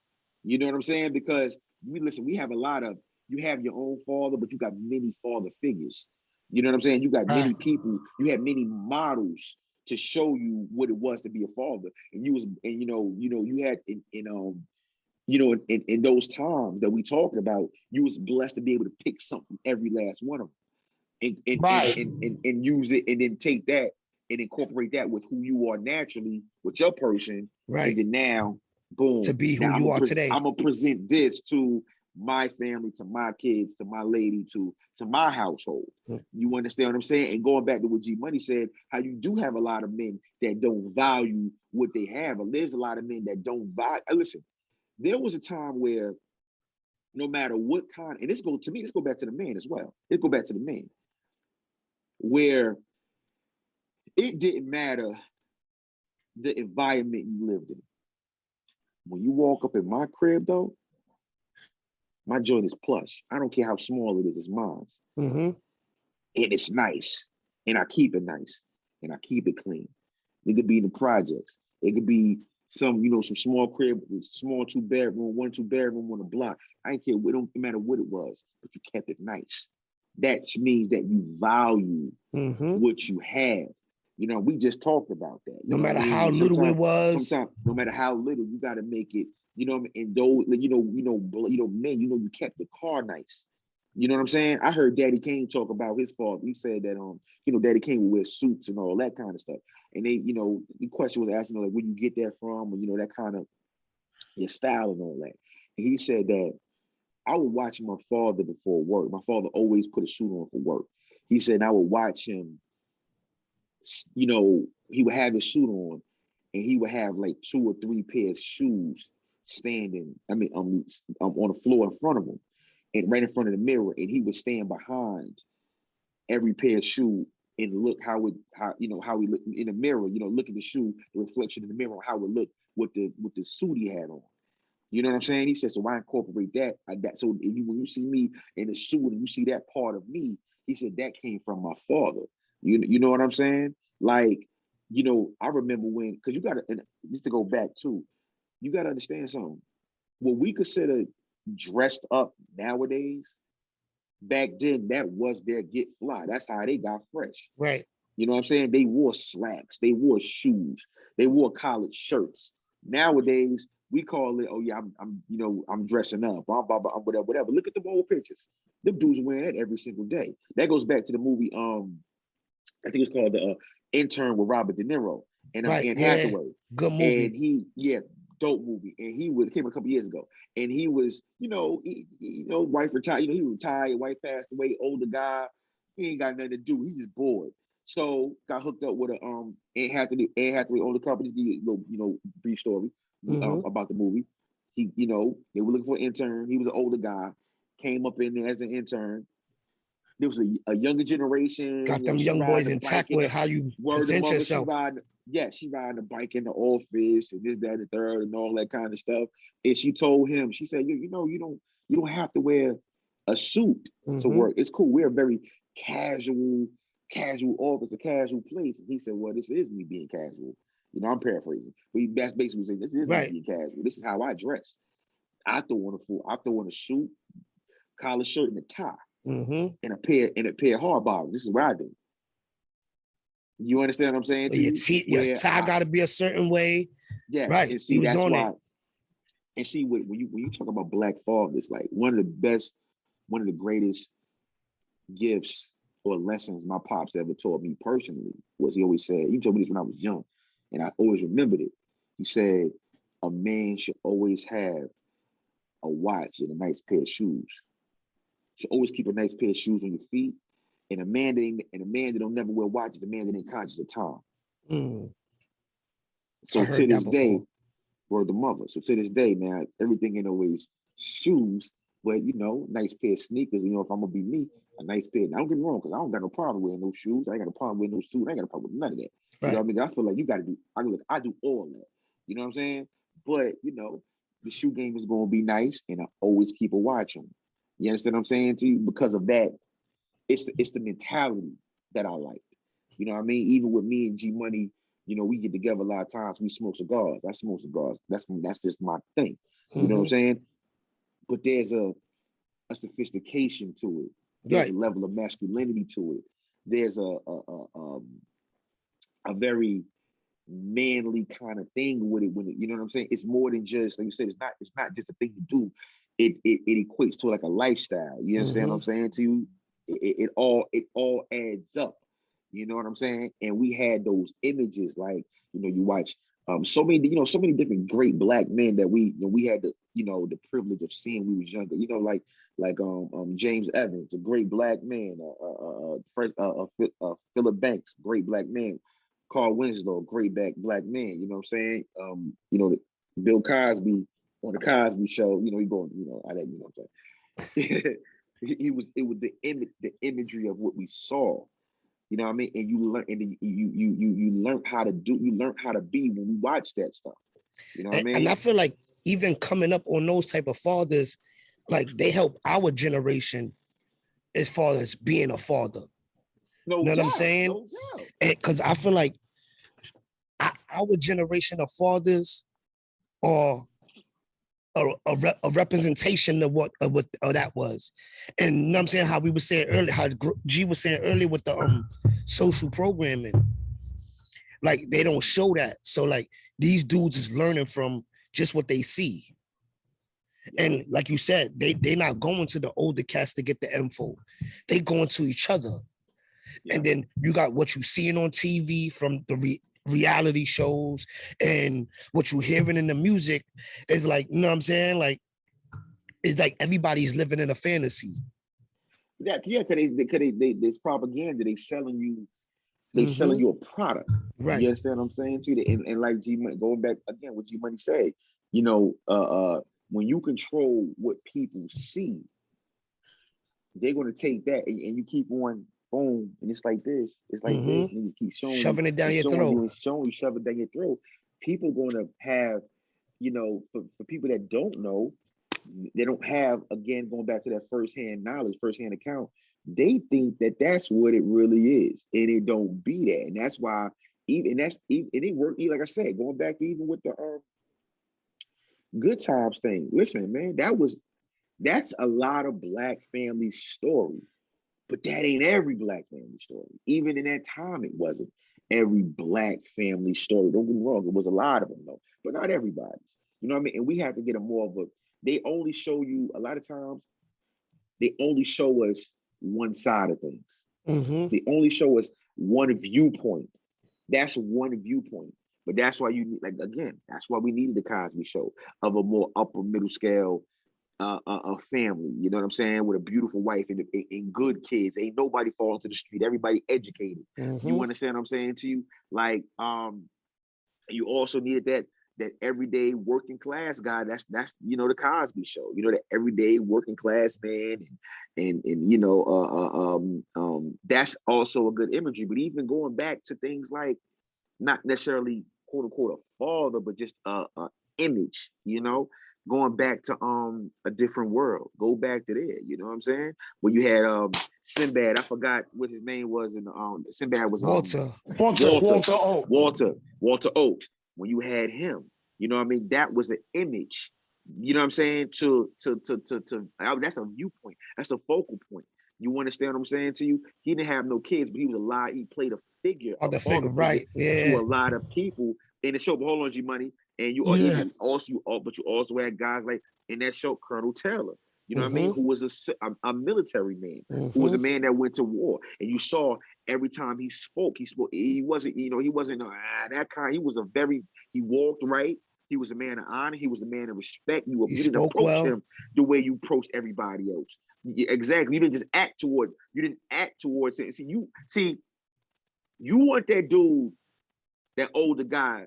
You know what I'm saying? Because we listen, we have a lot of, you have your own father, but you got many father figures. You know what I'm saying? You got right, many people, you have many models to show you what it was to be a father. And you was, and you had in those times that we talking about, you was blessed to be able to pick something every last one of them right. and use it and then take that and incorporate that with who you are naturally with your person. And Right. then now, To boom, be who now you are today. I'm gonna present this to my family, to my kids, to my lady, to my household. Mm. You understand what I'm saying? And going back to what G Money said, how you do have a lot of men that don't value what they have. And there's a lot of men that don't value. Listen, there was a time where no matter what kind, and let's go back to the man as well. Let's go back to the man, where it didn't matter the environment you lived in. When you walk up in my crib, though, my joint is plush. I don't care how small it is, it's mine. Mm-hmm. And it's nice. And I keep it nice. And I keep it clean. It could be in the projects. It could be some small crib, small 2-bedroom, 1-2 bedroom on the block. I ain't care. It don't matter what it was, but you kept it nice. That means that you value Mm-hmm. what you have. We just talked about that. You No know what I matter mean? how And little it was. sometimes, no matter how little, you got to make it. You know, and those, men. You kept the car nice. You know what I'm saying? I heard Daddy Kane talk about his father. He said that Daddy Kane would wear suits and all that kind of stuff. And they, the question was asked, like, where you get that from, or that kind of your style and all that. And he said that I would watch my father before work. My father always put a suit on for work. He said I would watch him. He would have his suit on, and he would have like 2 or 3 pairs of shoes standing. I mean, on the floor in front of him, and right in front of the mirror, and he would stand behind every pair of shoe and look how he looked in the mirror. Look at the shoe, the reflection in the mirror, how it looked with the suit he had on. You know what I'm saying? He said, so I incorporate that. So when you see me in a suit and you see that part of me, he said that came from my father. You know what I'm saying? Like, I remember when, because you got to, and just to go back too, you got to understand something. What we consider dressed up nowadays, back then, that was their get fly. That's how they got fresh. Right. You know what I'm saying? They wore slacks, they wore shoes, they wore collared shirts. Nowadays, we call it, oh yeah, I'm dressing up, I'm whatever. Look at the old pictures. Them dudes wearing that every single day. That goes back to the movie, I think it's called the Intern with Robert De Niro and Right. Anne Yeah. Hathaway. Good And movie. dope movie. And he came a couple years ago. And he was, wife retired. He retired, wife passed away, older guy. He ain't got nothing to do. He just bored. So got hooked up with Anne Hathaway owned the company. Give you a little, brief story Mm-hmm. about the movie. They were looking for an intern. He was an older guy, came up in there as an intern. There was a younger generation. Got them She young riding boys the bike intact in with the how you word of present mother. yourself. She riding the bike in the office and this, that, and the third, and all that kind of stuff. And she told him, she said, you don't have to wear a suit to Mm-hmm. work. It's cool. We're a very casual office, a casual place. And he said, well, this is me being casual. I'm paraphrasing, but that's basically saying this is me Right. being casual. This is how I dress. I throw on a suit, collar shirt, and a tie, Mm-hmm. and a pair of hard bottoms. This is what I do. You understand what I'm saying to Your you? your tie got to be a certain way. Yes, Right. and He see was that's on why. it. And see when you talk about black fathers, like one of the greatest gifts or lessons my pops ever taught me personally was he always said, he told me this when I was young, and I always remembered it. He said, a man should always have a watch and a nice pair of shoes. Should always keep a nice pair of shoes on your feet. And a man that don't never wear watches, a man that ain't conscious of time. Mm. I So to heard that this day, before. word the mother. So to this day, now everything ain't always shoes, but nice pair of sneakers. If I'm gonna be me, a nice pair. Now, don't get me wrong, because I don't got no problem wearing no shoes. I ain't got no problem wearing no suit. I ain't got no problem with none of that. You know Right. what I mean? I feel like you got to do. I do all that. You know what I'm saying? but the shoe game is going to be nice, and I always keep a watch on. You understand what I'm saying to you? Because of that, it's the mentality that I like. You know what I mean? Even with me and G Money, we get together a lot of times. We smoke cigars. I smoke cigars. That's just my thing. You know what I'm saying? But there's a sophistication to it. There's Right. a level of masculinity to it. There's a very manly kind of thing with it. When you know what I'm saying? It's more than just like you said. It's not just a thing to do. It equates to like a lifestyle. You understand what I'm saying to you? It all adds up. You know what I'm saying? And we had those images, like you watch so many different great black men that we had the privilege of seeing when we was younger. Like James Evans, a great black man. Philip Banks, great black man. Carl Winslow, great black man. You know what I'm saying? Bill Cosby on the Cosby Show. He going, I didn't, what I'm saying. It was the imagery of what we saw. You know what I mean? And you learn, and you learn how to be when we watch that stuff. You know what I mean? And I feel like even coming up on those type of fathers, like they help our generation as far as being a father. No You know doubt, what I'm saying? no doubt. Because I feel like our generation of fathers are a representation of what that was. And you know what I'm saying, how we were saying earlier, how G was saying earlier with the social programming, like they don't show that. So like these dudes is learning from just what they see. And like you said, they not going to the older cats to get the info. They going to each other. Yeah. And then you got what you seeing on TV from the reality shows, and what you hearing in the music is like, you know what I'm saying? Like, it's like everybody's living in a fantasy. Yeah, because there's propaganda. They selling you a product. Right. You understand what I'm saying to you? And like G Money, going back again, what G Money said, when you control what people see, they're going to take that and you keep on, boom, and it's like this. It's like this. And you keep shoving it down your throat. Showing you, shove it down your throat. People going to have, for people that don't know, they don't have, again, going back to that firsthand knowledge, firsthand account, they think that that's what it really is. And it don't be that. And that's why, it worked, like I said, going back to even with the Good Times thing. Listen, man, that's a lot of black family story, but that ain't every black family story. Even in that time, it wasn't every black family story. Don't get me wrong, it was a lot of them though, but not everybody. You know what I mean? And we have to get a more of a, they only show you, a lot of times, they only show us one side of things. They only show us one viewpoint. That's one viewpoint. But that's why that's why we needed the Cosby Show, of a more upper middle scale a family, you know what I'm saying, with a beautiful wife and good kids. Ain't nobody falling to the street. Everybody educated. You understand what I'm saying to you? Like, you also needed that everyday working class guy. That's the Cosby Show. The everyday working class man, and that's also a good imagery. But even going back to things like, not necessarily quote unquote a father, but just a image, going back to A Different World. Go back to there, you know what I'm saying? When you had Sinbad, I forgot what his name was, and Sinbad was Walter Oates. When you had him, you know what I mean? That was an image, you know what I'm saying? To that's a viewpoint. That's a focal point. You understand what I'm saying to you? He didn't have no kids, but he was alive. He played a figure, right? Yeah. To a lot of people in the show. But hold on, G Money, and you also had guys like in that show, Colonel Taylor. You know what I mean? Who was a military man, who was a man that went to war, and you saw every time he spoke. He wasn't that kind. He walked right. He was a man of honor. He was a man of respect. You didn't approach him the way you approached everybody else. Exactly. You didn't act towards it. You want that dude, that older guy,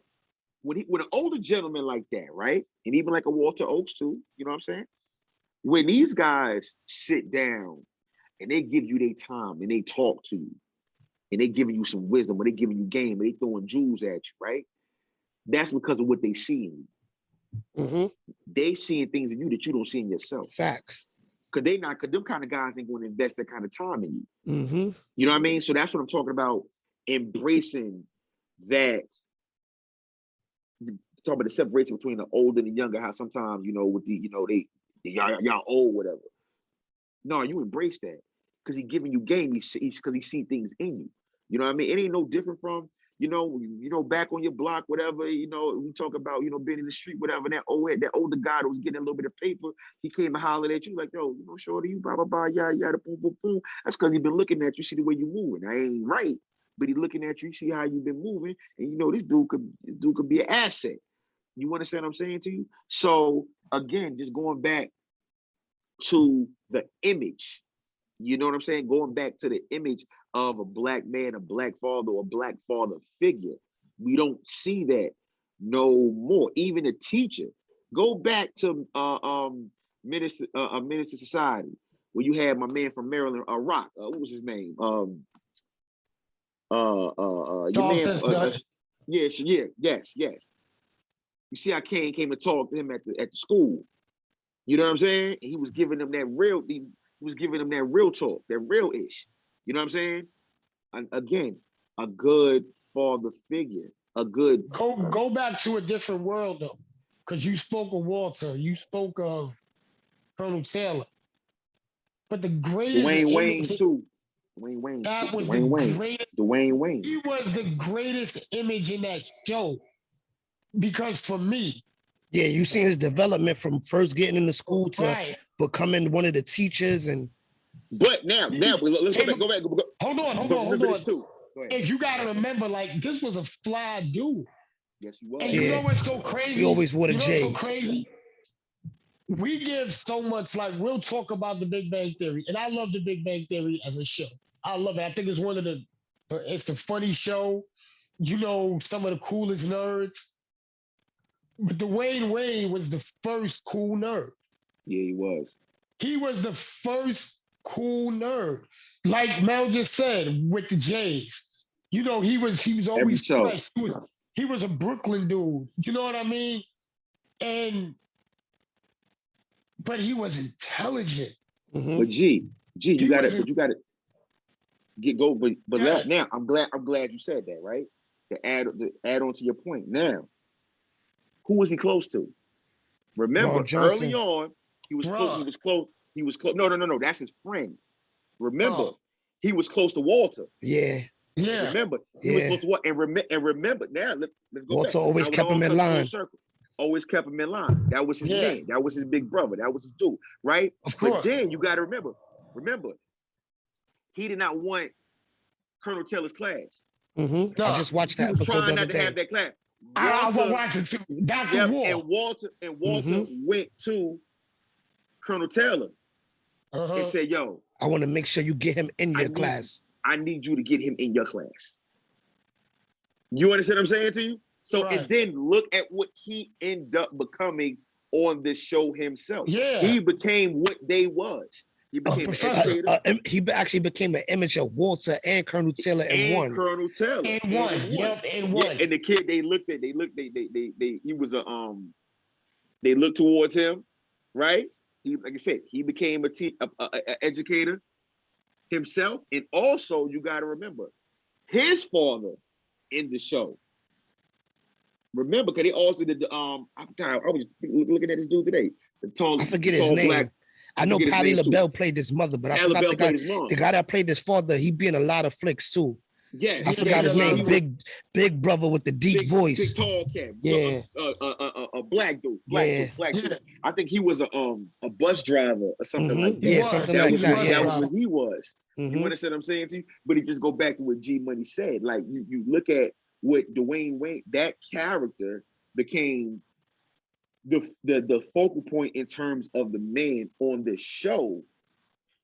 when an older gentleman like that, right? And even like a Walter Oates too, you know what I'm saying? When these guys sit down and they give you their time and they talk to you and they giving you some wisdom, or they giving you game, or they throwing jewels at you, right? That's because of what they see in you. Mm-hmm. They seeing things in you that you don't see in yourself. Facts. Cause them kind of guys ain't going to invest that kind of time in you. Mm-hmm. You know what I mean? So that's what I'm talking about. Embracing that. Talking about the separation between the old and the younger. How sometimes with the y'all old whatever. No, you embrace that because he giving you game. Because he see things in you. You know what I mean? It ain't no different from back on your block, whatever. We talk about being in the street, whatever. And that older guy that was getting a little bit of paper, he came and hollered at you like, yo, shorty, you blah blah blah, yada yada, boom boom boom. That's because he been looking at you, see the way you moving. I ain't right, but he looking at you, see how you been moving, and this dude could be an asset. You understand what I'm saying to you? So again, just going back to the image. You know what I'm saying? Going back to the image of a black man, a black father, or a black father figure. We don't see that no more. Even a teacher. Go back to Minister Society, where you had my man from Maryland, Rock. What was his name? Yes. You see how Kane came to talk to him at the school. You know what I'm saying? He was giving them that real. He was giving them that real talk, that real ish. You know what I'm saying? And again, a good father figure, a good. Go back to a different world though, because you spoke of Walter, you spoke of Colonel Taylor, but the greatest Dwayne Wayne too. Dwayne Wayne. That was Dwayne the Wayne. greatest. Dwayne Wayne. He was the greatest image in that show, because for me. Yeah, you seen his development from first getting into school to Right. becoming one of the teachers, and. But now let's go back. Hold on. Too. If you gotta remember, like, this was a fly dude. Yes, he was. And you know what's so crazy? He always wore the J's. So crazy? We give so much, like, we'll talk about the Big Bang Theory, and I love the Big Bang Theory as a show. I love it. I think it's a funny show. Some of the coolest nerds. But Dwayne Wayne was the first cool nerd. Yeah, he was. He was the first cool nerd. Like Mel just said, with the Jays. He was always fresh. He was a Brooklyn dude. You know what I mean? But he was intelligent. Mm-hmm. But you got to go. But yeah. Now I'm glad you said that, right? To add on to your point. Now, who was he close to? Remember, early on, he was close. No. That's his friend. Remember, he was close to Walter. Yeah. Remember, he was close to Walter. And remember, now let's go Walter back. always kept him in line. Always kept him in line. That was his man. That was his big brother. That was his dude, right? But then you got to remember, he did not want Colonel Taylor's class. Mm-hmm. No, I just watched that. He was trying not to have that class. I watched it too. Dr. Wall. And Walter went to Colonel Taylor and said, "Yo, I want to make sure you get him in your class. I need you to get him in your class." You understand what I'm saying to you? So and then look at what he ended up becoming on this show himself. Yeah, he became what they was. He became an educator. He actually became an image of Walter and Colonel Taylor in one. Colonel Taylor in one. Yep, in one. And the kid, he was they looked towards him, right? He, like I said, he became an educator himself, and also you got to remember his father in the show. Remember, because they also did the I was looking at this dude today. I forget his name. Black, I know Patti LaBelle played his mother, but I forgot the guy that played his father. He be in a lot of flicks too. Yeah, I forgot his name. Big brother with the deep voice. Big tall cat. Yeah, a black dude. Black dude. I think he was a bus driver or something like that. Yeah, something like that. That was what he was. You understand what I'm saying to you? But he just go back to what G Money said. Like you look at what Dwayne Wayne, that character became the focal point in terms of the man on the show.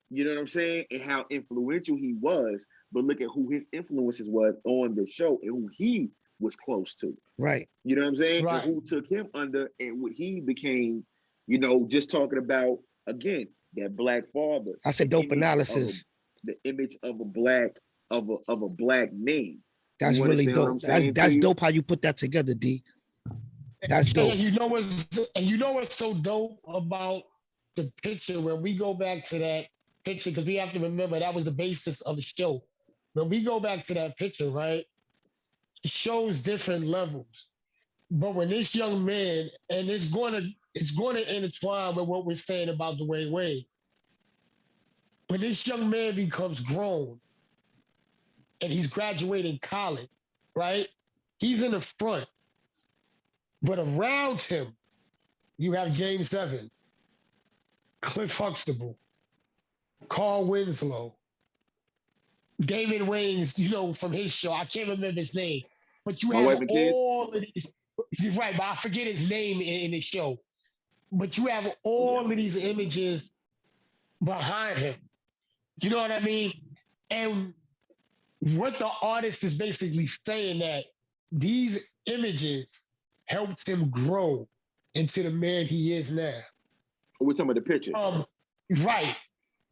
You know what I'm saying? And how influential he was. But look at who his influences was on the show and who he was close to. Right. You know what I'm saying? Right. And who took him under and what he became, just talking about, again, that black father. That's a dope analysis. The image of a black man. That's really dope. That's dope how you put that together, D. That's dope. And you know what's so dope about the picture when we go back to that picture, because we have to remember that was the basis of the show. When we go back to that picture, right, it shows different levels. But when this young man, and it's gonna intertwine with what we're saying about Dwayne Wade, when this young man becomes grown and he's graduating college, right? He's in the front, but around him, you have James Evans, Cliff Huxtable, Carl Winslow, Damon Wayans, from his show. I can't remember his name, but you My have wife and kids. all of these. You're right, but I forget his name in the show. But you have all of these images behind him. You know what I mean? And what the artist is basically saying that these images helped him grow into the man he is now. We're talking about the picture. Right.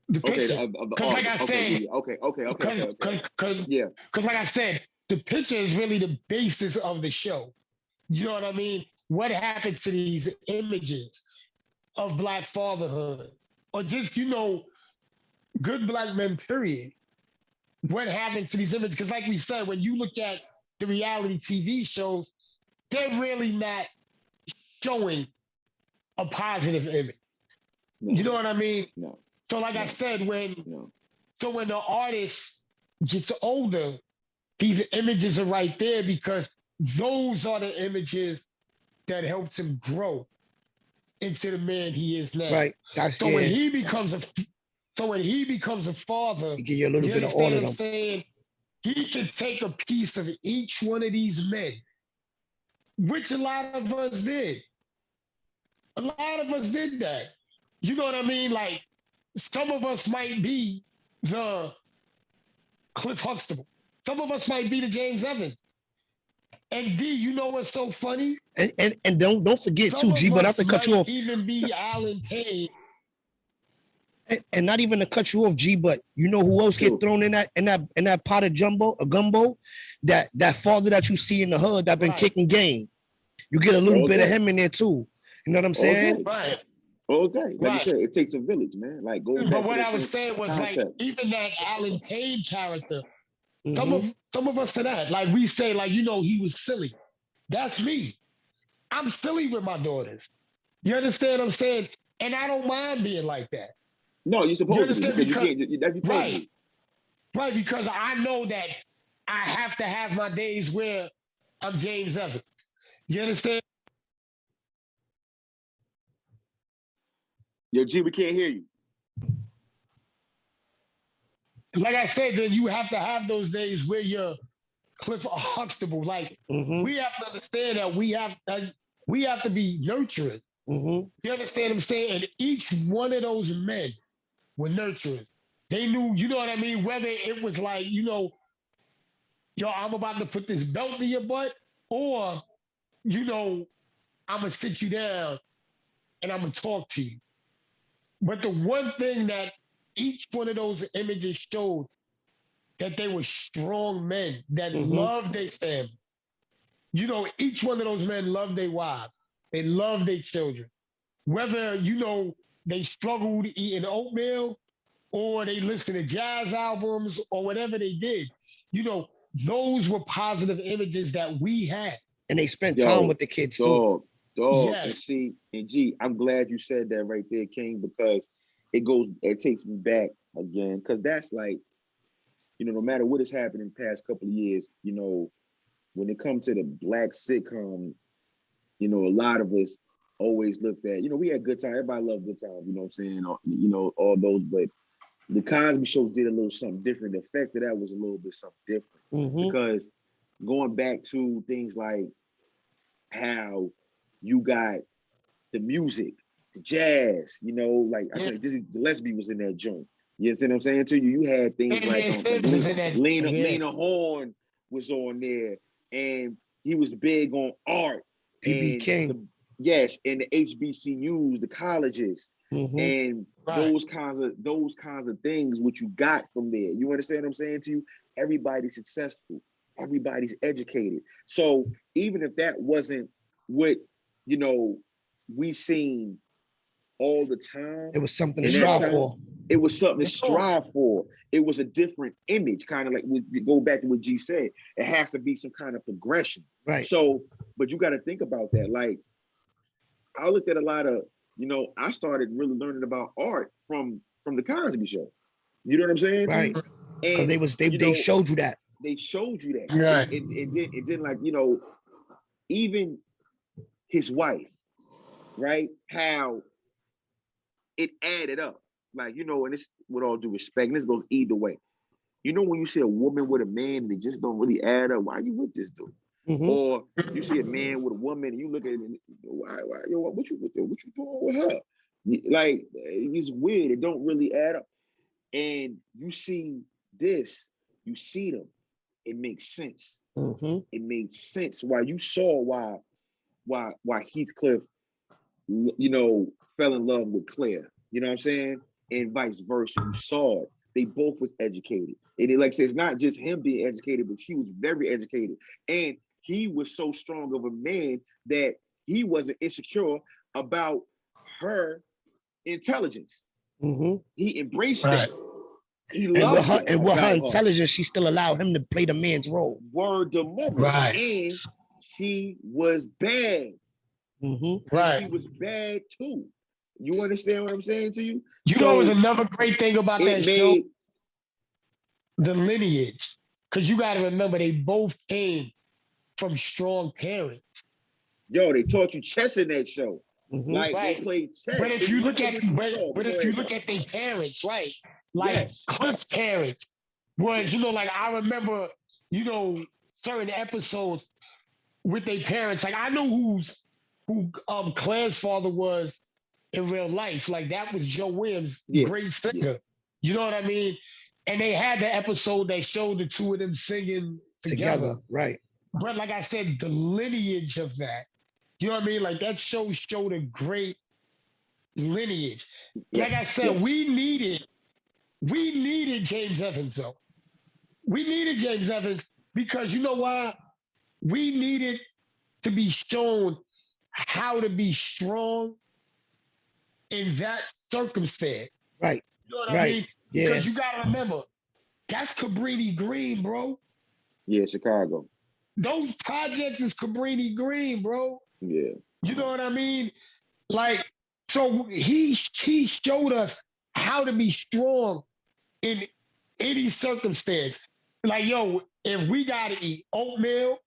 The Okay, picture. of the Because like I artist. said, Okay. Yeah. Because like I said, the picture is really the basis of the show. You know what I mean? What happened to these images of Black fatherhood? Or just, good Black men, period. What happened to these images? Because like we said, when you look at the reality TV shows, they're really not showing a positive image. No. You know what I mean? No. So like I said, when the artist gets older, these images are right there because those are the images that helped him grow into the man he is now. Right. So when he becomes a father, you give you a little you bit of understand all what of I'm them. saying? He can take a piece of each one of these men, which a lot of us did. A lot of us did that. You know what I mean? Like, some of us might be the Cliff Huxtable. Some of us might be the James Evans. And D, you know what's so funny? And don't forget Some too, G, of but not us to cut you might off. even be Alan Payne. And not even to cut you off, G, but you know who else get thrown in that pot of gumbo? That father that you see in the hood that been kicking game. You get a little bit of him in there too. You know what I'm saying? Right. Okay. Like you said, it takes a village, man. Like go back. But what I was saying was concept. Like even that Alan Payne character, some of us to that. Like we say, like, he was silly. That's me. I'm silly with my daughters. You understand what I'm saying? And I don't mind being like that. No, you're supposed to be. Because you can't. Right. Right, because I know that I have to have my days where I'm James Evans. You understand? Yo, G, we can't hear you. Like I said, then you have to have those days where you're Cliff Huxtable. Like we have to understand that we have to be nurturers. You understand what I'm saying? And each one of those men were nurturers. They knew, you know what I mean? Whether it was like, yo, I'm about to put this belt in your butt, or, I'm going to sit you down and I'm going to talk to you. But the one thing that each one of those images showed, that they were strong men that loved their family. Each one of those men loved their wives. They loved their children. Whether, they struggled eating oatmeal or they listened to jazz albums or whatever they did, those were positive images that we had. And they spent time with the kids too. Yes. And see, and G, I'm glad you said that right there, King, because it takes me back again. Because that's like, no matter what has happened in the past couple of years, when it comes to the Black sitcom, a lot of us always looked at, we had good time. Everybody loved good time, you know what I'm saying? All those, but the Cosby Show did a little something different. The effect of that was a little bit something different. Because going back to things like how you got the music, the jazz, like I think Dizzy Gillespie was in that joint. You see what I'm saying to you? You had things like Lena Horne was on there, and he was big on art. PB King. And the HBCUs, the colleges, and those kinds of things, what you got from there. You understand what I'm saying to you? Everybody's successful. Everybody's educated. So even if that wasn't what you know, we seen all the time. It was something to In that strive time, for. it was something to strive for. It was a different image, kind of like we go back to what G said. It has to be some kind of progression. Right. So, but you got to think about that. Like, I looked at a lot of, you know, I started really learning about art from the Cosby Show. You know what I'm saying? Right. Because And they showed you that. they showed you that. Right. It didn't like, you know, even his wife, right? How it added up. Like, you know, and this with all due respect, and this goes either way. You know, when you see a woman with a man and they just don't really add up, why are you with this dude? Mhm. Or you see a man with a woman and you look at it and why yo, what you doing with her? Like, it's weird. It don't really add up. And you see this, you see them. It makes sense. Mhm. It made sense why you saw why Heathcliff, you know, fell in love with Claire. You know what I'm saying? And vice versa. You saw it. They both was educated. And it, like I said, it's not just him being educated, but she was very educated. And he was so strong of a man that he wasn't insecure about her intelligence. Mhm. He embraced Right. that. He And loved with her, that and with her about her. intelligence, she still allowed him to play the man's role. Word to mother. Right. And she was bad. Mhm. And Right. she was bad too. You understand what I'm saying to you? You know, was another great thing about that it show, made the lineage, because you got to remember they both came from strong parents. yo, they taught you chess in that show. Mhm. Like Right. they played chess. But if It you look look at what you but, saw. but Go if you ahead, look bro. at their parents, right? Like Yes. Cliff's parents was, you know, like I remember, you know, certain episodes with their parents. Like I know who Claire's father was in real life. Like that was Joe Williams, Yeah. great singer. Yeah. You know what I mean? And they had the episode that showed the two of them singing together. Right. But like I said, the lineage of that, you know what I mean? Like that show showed a great lineage. Like I said, Yes. we needed James Evans though. We needed James Evans because you know why? We needed to be shown how to be strong in that circumstance. Right. You know what I Right. mean? Yeah. Because you gotta remember, that's Cabrini Green, bro. Yeah, Chicago. Those projects is Cabrini Green, bro. Yeah. You know what I mean? Like, so he showed us how to be strong in any circumstance. Like, yo, if we gotta eat oatmeal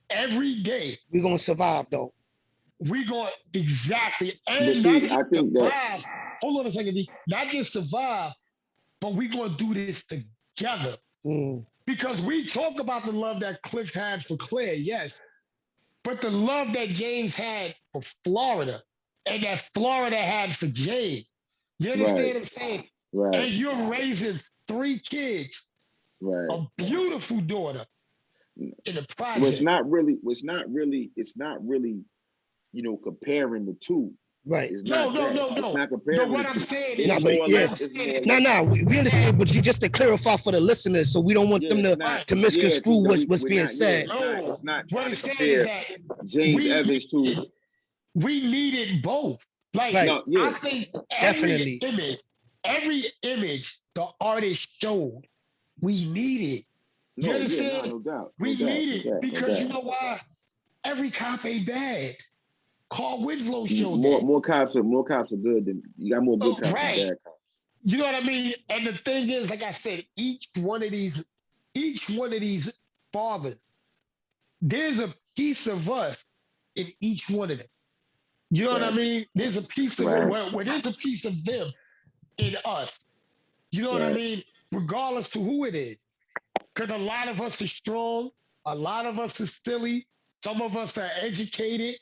every day, We're gonna survive though. we going exactly and But see, not just I think that survive. Hold on a second, D. Not just survive, but we gonna do this together. Mm. Because we talk about the love that Cliff had for Claire, yes. But the love that James had for Florida and that Florida had for James. You understand Right. what I'm saying? right, And you're raising 3 kids, right. a beautiful daughter in the Well, project. it's not really, you know, comparing the two. Right. It's No, not no, that. no, It's no. not No, comparing what the I'm two. saying It's Nah, is, but more or yeah. less. It's more or No, less. no, we understand, but you just to clarify for the listeners, so we don't want Yeah, them it's to not. to Yeah, misconstrue because what's we're being not. Yeah, said. it's not. no. It's not What trying I'm to saying is compare that James Evans to. we needed both. Like, Right. No, yeah, I think Definitely. every image the artist showed, we needed. You no, yeah, understand? no doubt, We no doubt, need no it doubt, no because you doubt. know why? Every cop ain't bad. Carl Winslow showed More that. more cops are good than you got more good cops than Right. bad cops. You know what I mean? And the thing is, like I said, each one of these fathers, there's a piece of us in each one of them. You know what I Right, mean? There's a piece of right, well, there's a piece of them in us. You know what I right. mean? Regardless to who it is. Because a lot of us are strong, a lot of us are silly, some of us are educated,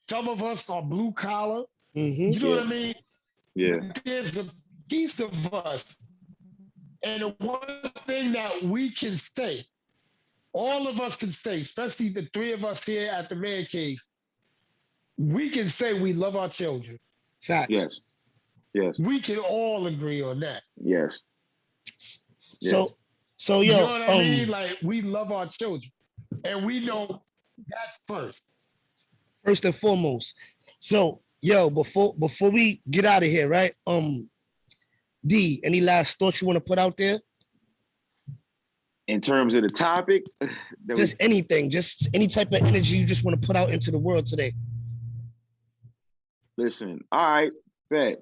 some of us are blue collar. Mm-hmm. You know Yeah, what I mean? yeah, But there's a piece of us. And the one thing that we can say, all of us can say, especially the 3 of us here at the Man Cave, we can say we love our children. Facts. yes, yes, We can all agree on that. yes, yes. So You yo, know what I mean? Like we love our children. And we know that's first. first and foremost. So, yo, before we get out of here, right? D, any last thoughts you want to put out there? In terms of the topic, Just anything, just any type of energy you just want to put out into the world today. Listen, all right, bet.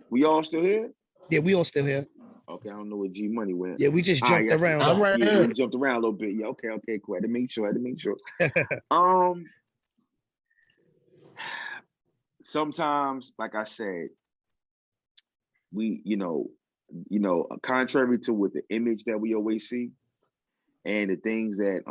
We all still here? Yeah, we all still here. Okay, I don't know where G Money went. Yeah, we just jumped around. I'm right here. We jumped around a little bit. Yeah, okay, cool. I had to make sure. Sometimes, like I said, we, contrary to what the image that we always see, and the things that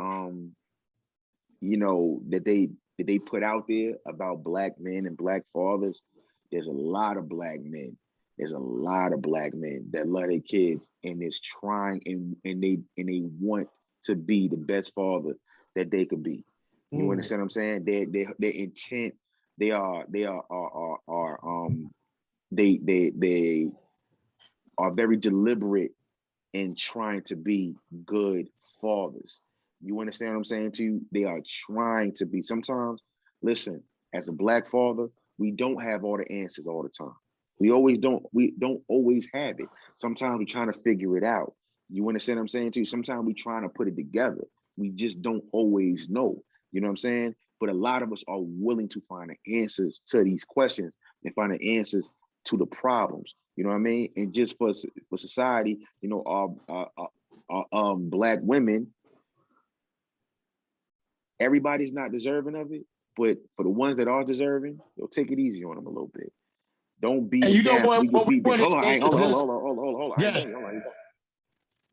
that they put out there about Black men and Black fathers, there's a lot of Black men. There's a lot of Black men that love their kids and is trying and they want to be the best father that they could be. You understand what I'm saying? Their intent, they are very deliberate in trying to be good fathers. You understand what I'm saying to you? They are trying to be. Sometimes, listen, as a Black father, we don't have all the answers all the time. We don't always have it. Sometimes we're trying to figure it out. You understand what I'm saying to you? Sometimes we're trying to put it together. We just don't always know. You know what I'm saying? But a lot of us are willing to find the answers to these questions and find the answers to the problems. You know what I mean? And just for society, our Black women, everybody's not deserving of it. But for the ones that are deserving, they'll take it easy on them a little bit. Don't be. And you know what? Hold on.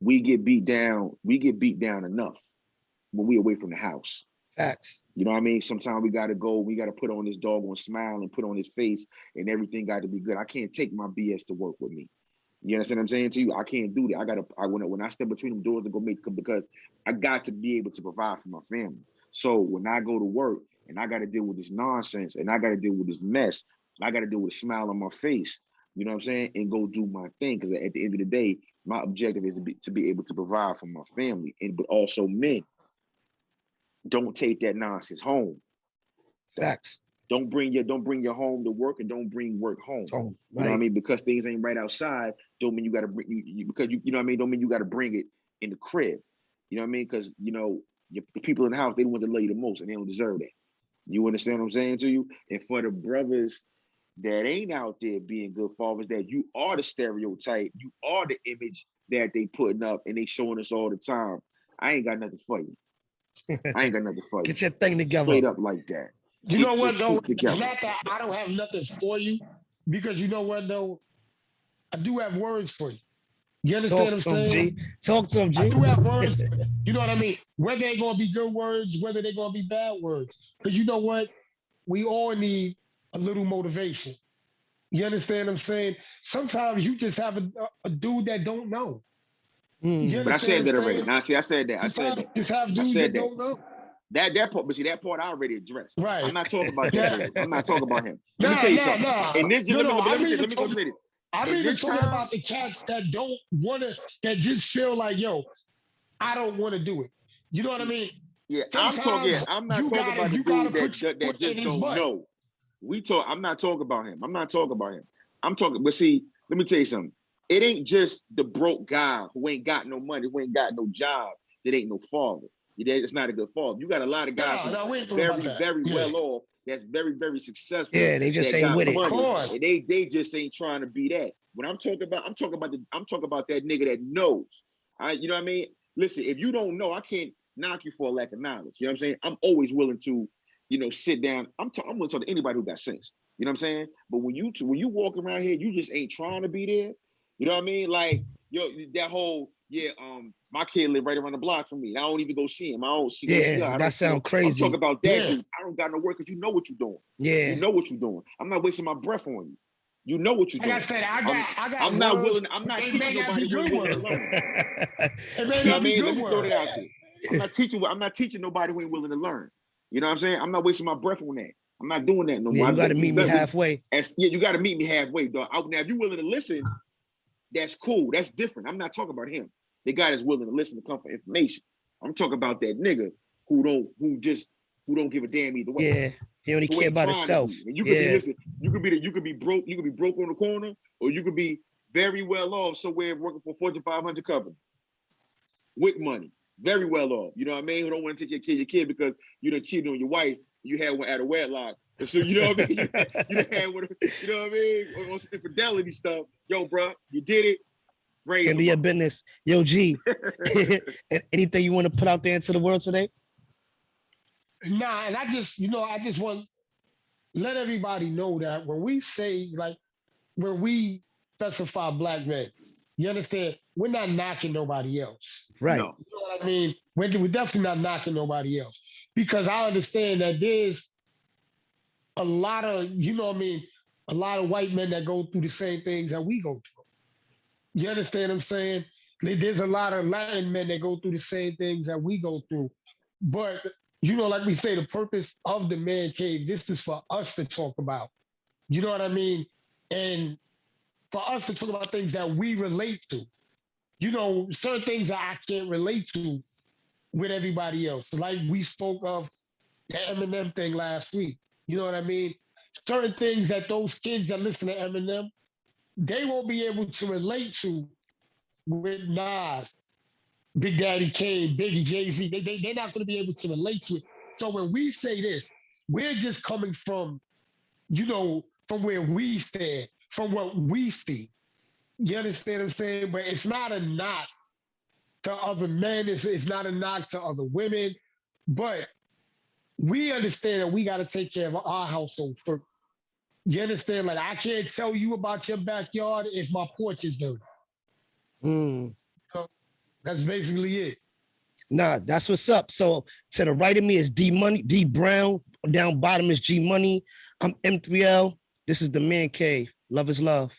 We get beat down. We get beat down enough when we away from the house. Facts. You know what I mean? Sometimes we got to go. We got to put on this doggone smile and put on his face, and everything got to be good. I can't take my BS to work with me. You understand what I'm saying to you? I can't do that. When I step between them doors to go because I got to be able to provide for my family. So when I go to work and I got to deal with this nonsense and I got to deal with this mess, I got to deal with a smile on my face, you know what I'm saying, and go do my thing. Because at the end of the day, my objective is to be able to provide for my family. But also, men, don't take that nonsense home. Facts. Don't bring your home to work, and don't bring work home. Right. You know what I mean? Because things ain't right outside, don't mean you got to bring you know what I mean. Don't mean you got to bring it in the crib. You know what I mean? Because the people in the house, they the ones that love you the most, and they don't deserve that. You understand what I'm saying to you? And for the brothers that ain't out there being good fathers, that you are the stereotype, you are the image that they putting up and they showing us all the time. I ain't got nothing for you. Get your thing together. Straight up like that. You know what though? It's not that I don't have nothing for you, because you know what though? I do have words for you. You understand what I'm saying? Talk to him, G. I do have words. You know what I mean? Whether they're gonna be good words, whether they're gonna be bad words. Because you know what? We all need a little motivation. You understand what I'm saying? Sometimes you just have a dude that don't know. But I said that already. Now, see, I said that. Just have dudes that don't know. That part, but see, that part I already addressed. Right. I'm not talking about that. I'm not talking about him. Let me tell you something. And this, let me go say this. I'm even talking about the cats that don't want to, that just feel like, yo, I don't want to do it. You know what I mean? Yeah, I'm not talking about the dude that just don't know. I'm not talking about him. I'm talking, but see, let me tell you something. It ain't just the broke guy who ain't got no money, who ain't got no job, that ain't no father. It's not a good father. You got a lot of guys who are very well off, that's very, very successful. Yeah, they just ain't with it. Of course. And they just ain't trying to be that. When I'm talking about that nigga that knows. You know what I mean? Listen, if you don't know, I can't knock you for a lack of knowledge. You know what I'm saying? I'm always willing to, sit down. I'm willing to talk to anybody who got sense. You know what I'm saying? But when you walk around here, you just ain't trying to be there. You know what I mean? Like, that whole, my kid live right around the block from me. I don't even go see him. I don't see him. Yeah, that sound crazy. I'm talking about that, dude. I don't got no work because you know what you're doing. Yeah. You know what you're doing. I'm not wasting my breath on you. You know what you're doing. Like I said, I got I'm not willing. I'm not teaching nobody who ain't willing to learn. It may not be good. Let me throw that out there. I'm not teaching nobody who ain't willing to learn. You know what I'm saying? I'm not wasting my breath on that. I'm not doing that no more. You got to meet me halfway. You got to meet me halfway, dog. Now, if you're willing to listen, that's cool. That's different. I'm not talking about him. The guy that's willing to listen to come for information. I'm talking about that nigga who who don't give a damn either way. Yeah, he only Who care ain't about trying to himself. be. And you could be, Yeah, listen, you could be broke on the corner, or you could be very well off somewhere working for a Fortune 500 company with money, very well off. You know what I mean? Who don't want to take your kid because you done cheated on your wife, you had one at a wedlock. And so you know what I mean? You done had one, you know what I mean? On some infidelity stuff. Yo, bro, you did it. Raise into them your up. business. Yo, G, anything you want to put out there into the world today? Nah, and I just want to let everybody know that when we say, like, when we specify black men, you understand, we're not knocking nobody else. Right. No. You know what I mean? We're definitely not knocking nobody else, because I understand that there's a lot of, you know what I mean, a lot of white men that go through the same things that we go through. You understand what I'm saying? There's a lot of Latin men that go through the same things that we go through. But, you know, like we say, the purpose of the Man Cave, this is for us to talk about. You know what I mean? And for us to talk about things that we relate to. You know, certain things that I can't relate to with everybody else. Like we spoke of the Eminem thing last week. You know what I mean? Certain things that those kids that listen to Eminem, they won't be able to relate to with Nas, Big Daddy Kane, Biggie, Jay-Z. They're not going to be able to relate to it. So when we say this, we're just coming from, you know, from where we stand, from what we see. You understand what I'm saying? But it's not a knock to other men. It's not a knock to other women. But we understand that we got to take care of our household first. You understand? Like, I can't tell you about your backyard if my porch is dirty. Mm. So that's basically it. Nah, that's what's up. So to the right of me is D Money, D Brown. Down bottom is G Money. I'm M3L. This is the Man Cave. Love is love.